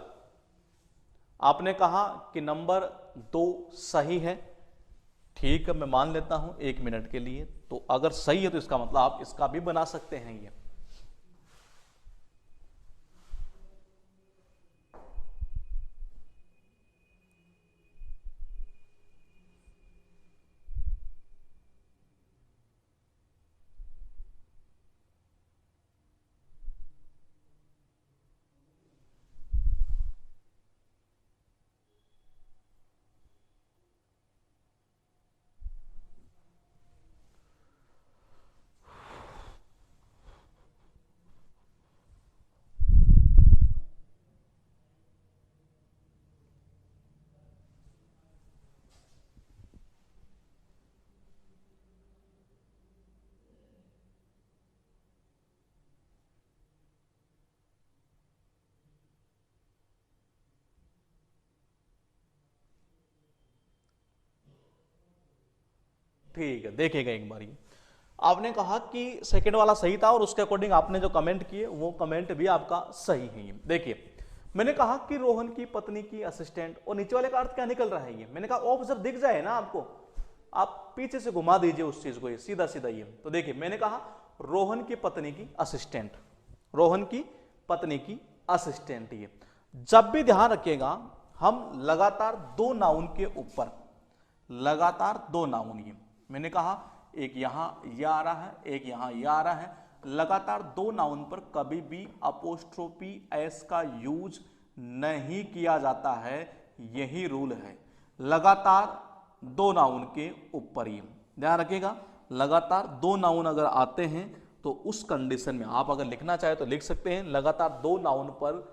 आपने कहा कि नंबर 2 सही है, ठीक है, मैं मान लेता हूं 1 मिनट के लिए। तो अगर सही है तो इसका मतलब आप इसका भी बना सकते हैं ये। ठीक है, देखिएगा एक बार। आपने कहा कि सेकंड वाला सही था और उसके अकॉर्डिंग आपने जो कमेंट किए वो कमेंट भी आपका सही है। देखिए मैंने कहा कि रोहन की पत्नी की असिस्टेंट, और नीचे वाले का अर्थ क्या निकल रहा है ये, मैंने कहा ऑफ जब दिख जाए ना आपको, आप पीछे से घुमा दीजिए उस चीज को, ये सीधा सीधा ये। तो देखिए मैंने कहा रोहन की पत्नी की असिस्टेंट, रोहन की पत्नी की असिस्टेंट। ये जब भी ध्यान रखिएगा हम लगातार 2 नाउन के ऊपर, लगातार 2 नाउन, ये मैंने कहा एक यहां ये आ रहा है, एक यहां ये आ रहा है, लगातार 2 नाउन पर कभी भी अपोस्ट्रोफी एस का यूज नहीं किया जाता है, यही रूल है। लगातार 2 नाउन के ऊपर ही ध्यान रखिएगा, लगातार 2 नाउन अगर आते हैं तो उस कंडीशन में आप अगर लिखना चाहे तो लिख सकते हैं, लगातार 2 नाउन पर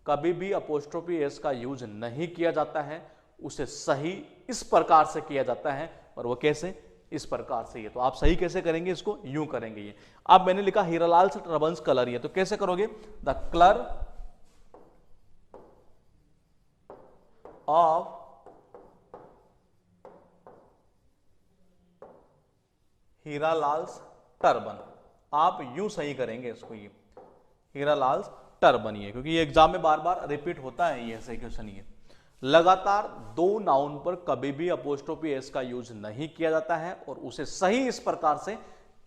कभी भी अपोस्ट्रोफी एस का यूज नहीं किया जाता है। उसे सही इस प्रकार से किया जाता है। और वो कैसे? इस प्रकार से। ये तो आप सही कैसे करेंगे? इसको यूं करेंगे। ये अब मैंने लिखा हीरालाल टर्बन्स कलर, ये तो कैसे करोगे? The colour of Hiralal's turban, आप यूं सही करेंगे इसको, ये हीरालाल्स टर्बन, ये क्योंकि ये एग्जाम में बार बार रिपीट होता है ये ऐसे क्वेश्चन। ये लगातार दो नाउन पर कभी भी अपोस्ट्रोफी एस का यूज नहीं किया जाता है और उसे सही इस प्रकार से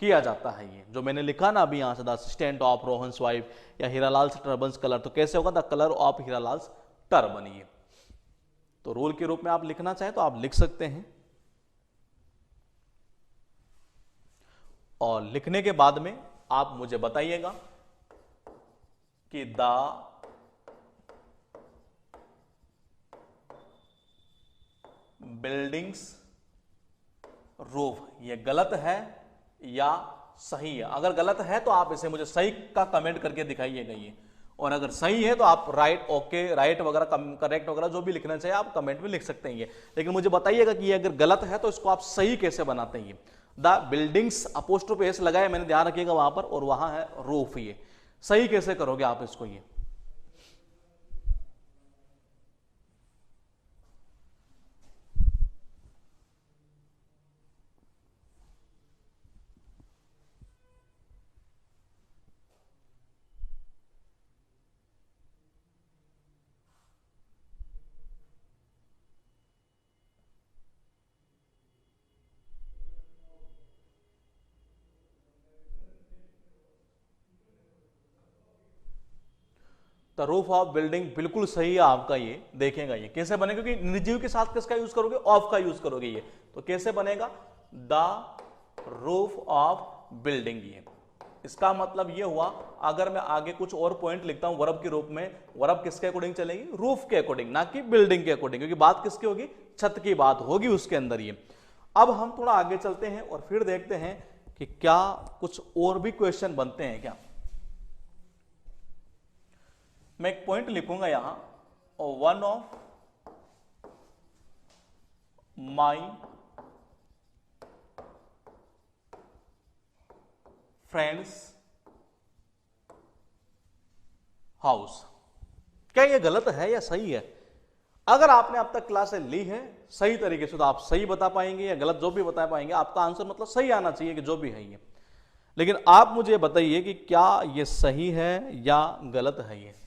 किया जाता है। ये जो मैंने लिखा ना अभी यहां से, the assistant of Rohan's wife या हीरालाल्स टर्बन्स कलर, तो कैसे होगा? The colour of Hiralal's turban. ये तो रूल के रूप में आप लिखना चाहें तो आप लिख सकते हैं, और लिखने के बाद में आप मुझे बताइएगा कि द बिल्डिंग्स रूफ ये गलत है या सही है। अगर गलत है तो आप इसे मुझे सही का कमेंट करके दिखाइएगा ये, और अगर सही है तो आप राइट, ओके, राइट वगैरह, करेक्ट वगैरह जो भी लिखना चाहिए आप कमेंट में लिख सकते हैं ये। लेकिन मुझे बताइएगा कि ये अगर गलत है तो इसको आप सही कैसे बनाते हैं। द बिल्डिंग्स अपोस्ट्रोफी एस लगाया मैंने, ध्यान रखिएगा वहां पर, और वहां है रूफ। ये सही कैसे करोगे आप इसको? ये द रूफ ऑफ बिल्डिंग बिल्कुल सही है आपका। ये देखेगा ये कैसे बनेगा, क्योंकि निर्जीव के साथ किसका यूज करोगे? ऑफ का यूज करोगे। ये तो कैसे बनेगा? The roof of building. ये इसका मतलब ये हुआ, अगर मैं आगे कुछ और पॉइंट लिखता हूं वर्ब के रूप में, वर्ब किसके अकॉर्डिंग चलेगी? रूफ के अकॉर्डिंग, ना कि बिल्डिंग के अकॉर्डिंग, क्योंकि बात किसकी होगी? छत की बात होगी उसके अंदर। ये अब हम थोड़ा आगे चलते हैं और फिर देखते हैं कि क्या कुछ और भी क्वेश्चन बनते हैं क्या। मैं एक पॉइंट लिखूंगा यहां, और one of my friends house. क्या ये गलत है या सही है? अगर आपने अब तक क्लासें ली है सही तरीके से तो आप सही बता पाएंगे, या गलत जो भी बता पाएंगे आपका आंसर मतलब सही आना चाहिए कि जो भी है ये। लेकिन आप मुझे बताइए कि क्या ये सही है या गलत है ये।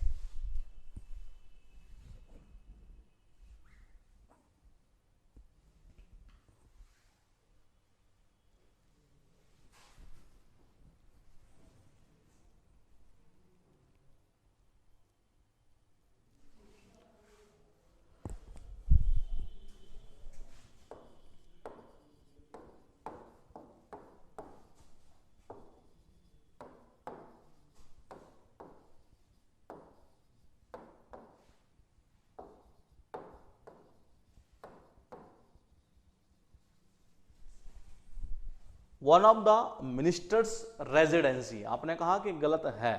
One of the ministers residency, आपने कहा कि गलत है।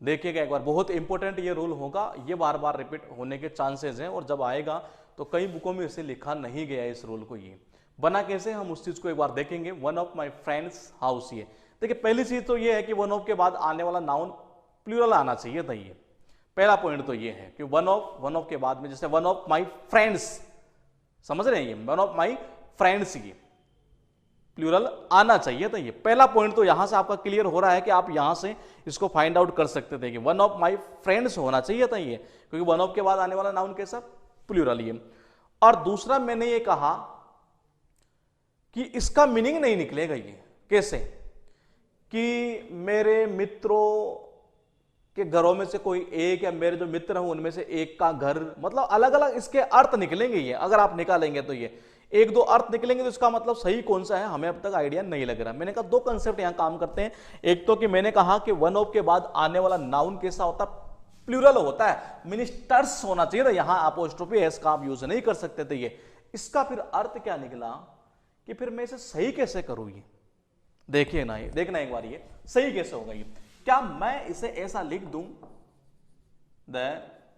देखिएगा एक बार, बहुत इंपॉर्टेंट ये रूल होगा, ये बार बार रिपीट होने के चांसेस हैं, और जब आएगा तो कई बुकों में इसे लिखा नहीं गया इस रूल को। ये बना कैसे, हम उस चीज को एक बार देखेंगे। One of my friends house, ये देखिए पहली चीज तो ये है कि वन ऑफ के बाद आने वाला नाउन प्लूरल आना चाहिए था। ये पहला पॉइंट तो ये है कि वन ऑफ के बाद में, जैसे वन ऑफ माई फ्रेंड्स, समझ रहे हैं, ये वन ऑफ माई फ्रेंड्स ये प्लूरल आना चाहिए था। ये पहला पॉइंट तो यहां से आपका क्लियर हो रहा है कि आप यहां से इसको फाइंड आउट कर सकते थे कि वन ऑफ माई फ्रेंड्स होना चाहिए था ये, क्योंकि वन ऑफ के बाद आने वाला नाउन कैसा? प्लूरल ये। और दूसरा मैंने ये कहा कि इसका मीनिंग नहीं निकलेगा। ये कैसे? कि मेरे मित्रों के घरों में से कोई एक, या मेरे जो मित्र हैं उनमें से एक का घर, मतलब अलग अलग इसके अर्थ निकलेंगे। ये अगर आप निकालेंगे तो ये एक दो अर्थ निकलेंगे, तो इसका मतलब सही कौन सा है हमें अब तक आइडिया नहीं लग रहा। मैंने कहा दो कंसेप्ट यहां काम करते हैं। एक तो कि मैंने कहा कि वन ऑफ के बाद आने वाला नाउन कैसा होता है? प्लूरल होता है, मिनिस्टर्स होना चाहिए था, यहां अपोस्ट्रोफी एस का आप यूज नहीं कर सकते थे। ये इसका फिर अर्थ क्या निकला कि फिर मैं इसे सही कैसे करूं? ये देखिए ना, ये देखना एक बार, ये सही कैसे होगा? ये क्या मैं इसे ऐसा लिख दूं,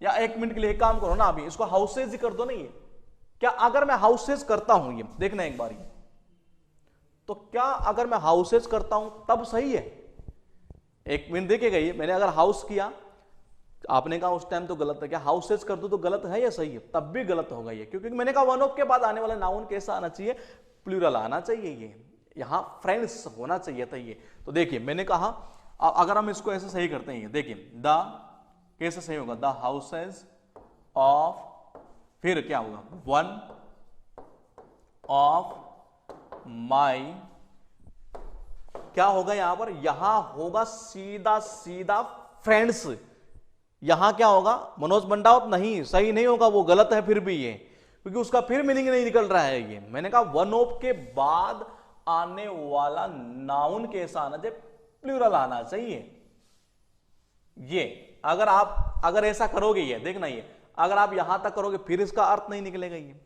या एक मिनट के लिए एक काम करो ना, अभी इसको हाउसेज ही कर दो ना, ये क्या अगर मैं हाउसेज करता हूं, ये देखना एक बार, ये तो क्या अगर मैं हाउसेज करता हूं तब सही है? एक मिनट देखिएगा, ये मैंने अगर हाउस किया, आपने कहा उस टाइम तो गलत है, क्या हाउसेज कर दो तो गलत है या सही है? तब भी गलत होगा ये, क्योंकि मैंने कहा वन ऑफ के बाद आने वाला नाउन कैसा आना चाहिए? प्लूरल आना चाहिए, ये यहां फ्रेंड्स होना चाहिए था ये। तो देखिए मैंने कहा अगर हम इसको ऐसे सही करते हैं, देखिए द कैसे सही होगा? द हाउसेज ऑफ, फिर क्या होगा? वन ऑफ माई, क्या होगा यहां पर? यहां होगा सीधा सीधा फ्रेंड्स। यहां क्या होगा? मनोज मंडावत नहीं, सही नहीं होगा, वो गलत है फिर भी ये, क्योंकि उसका फिर मीनिंग नहीं निकल रहा है ये। मैंने कहा वन ऑफ के बाद आने वाला नाउन कैसा आना चाहिए? प्लूरल आना चाहिए। ये अगर ऐसा करोगे, ये देखना, ये अगर आप यहां तक करोगे फिर इसका अर्थ नहीं निकलेगा, ये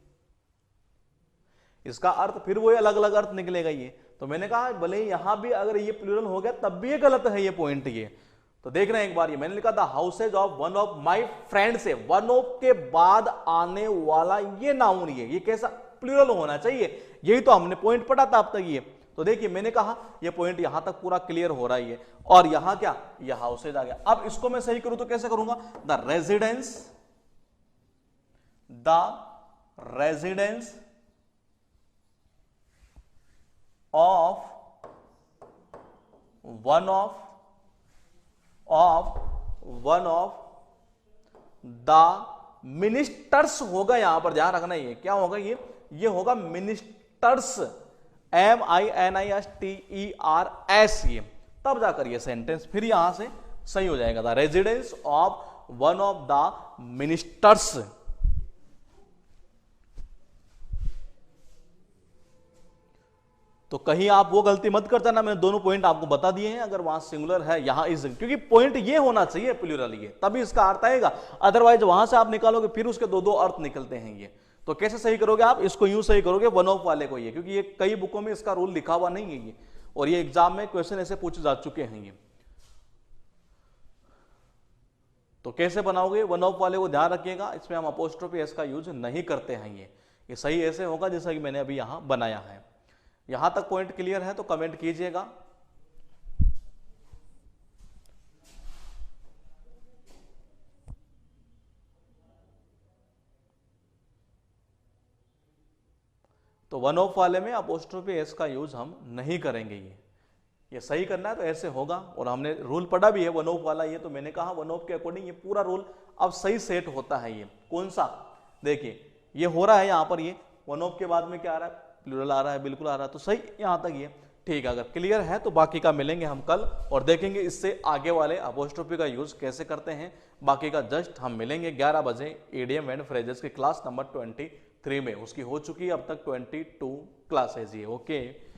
इसका अर्थ फिर वो अलग अलग अर्थ निकलेगा ये। तो मैंने कहा भले यहां भी अगर ये प्लूरल हो गया तब भी ये गलत है ये पॉइंट ये। तो देखना एक बार, ये मैंने लिखा था houses of one of my friends है, वन ऑफ के बाद आने वाला ये नाउन, ये कैसा? प्लूरल होना चाहिए। यही तो हमने पॉइंट पढ़ा था अब तक ये। तो देखिए मैंने कहा ये पॉइंट यहां तक पूरा क्लियर हो रहा है, और यहां क्या? ये हाउसेज आ गया। अब इसको मैं सही करूं तो कैसे करूंगा? The residence of one of the ministers होगा, यहां पर ध्यान रखना, ये क्या होगा? ये होगा मिनिस्टर्स, MINISTERS, ये तब जाकर ये सेंटेंस फिर यहां से सही हो जाएगा। The residence of one of the ministers. तो कहीं आप वो गलती मत करता ना, मैंने दोनों पॉइंट आपको बता दिए हैं, अगर वहां सिंगुलर है यहां इज, क्योंकि पॉइंट ये होना चाहिए प्लूरल, ये तभी इसका अर्थ आएगा। अदरवाइज वहां से आप निकालोगे फिर उसके दो दो अर्थ निकलते हैं ये। तो कैसे सही करोगे आप? इसको यूं सही करोगे वन ऑफ वाले को, ये क्योंकि ये कई बुकों में इसका रूल लिखा हुआ नहीं है ये, और ये एग्जाम में क्वेश्चन ऐसे पूछे जा चुके हैं ये। तो कैसे बनाओगे वन ऑफ वाले को? ध्यान रखिएगा, इसमें हम अपोस्ट्रोफी एस का यूज नहीं करते हैं ये सही ऐसे होगा जैसा कि मैंने अभी यहां बनाया है। यहां तक पॉइंट क्लियर है तो कमेंट कीजिएगा। तो वन ऑफ वाले में अपोस्ट्रोफी एस का यूज हम नहीं करेंगे ये सही करना है तो ऐसे होगा। और हमने रूल पढ़ा भी है वन ऑफ वाला, ये तो मैंने कहा वन ऑफ के अकॉर्डिंग ये पूरा रूल अब सही सेट होता है। ये कौन सा? देखिए ये हो रहा है यहां पर, ये वन ऑफ के बाद में क्या आ रहा है? प्लूरल आ रहा है, बिल्कुल आ रहा है। तो सही यहां तक ये ठीक है। अगर क्लियर है तो बाकी का मिलेंगे हम कल और देखेंगे इससे आगे वाले अपोस्ट्रोफी का यूज कैसे करते हैं। बाकी का जस्ट हम मिलेंगे 11 बजे ईडीएम एंड फ्रेजेस की क्लास नंबर 23 में। उसकी हो चुकी है अब तक 22 क्लासेज ये। ओके।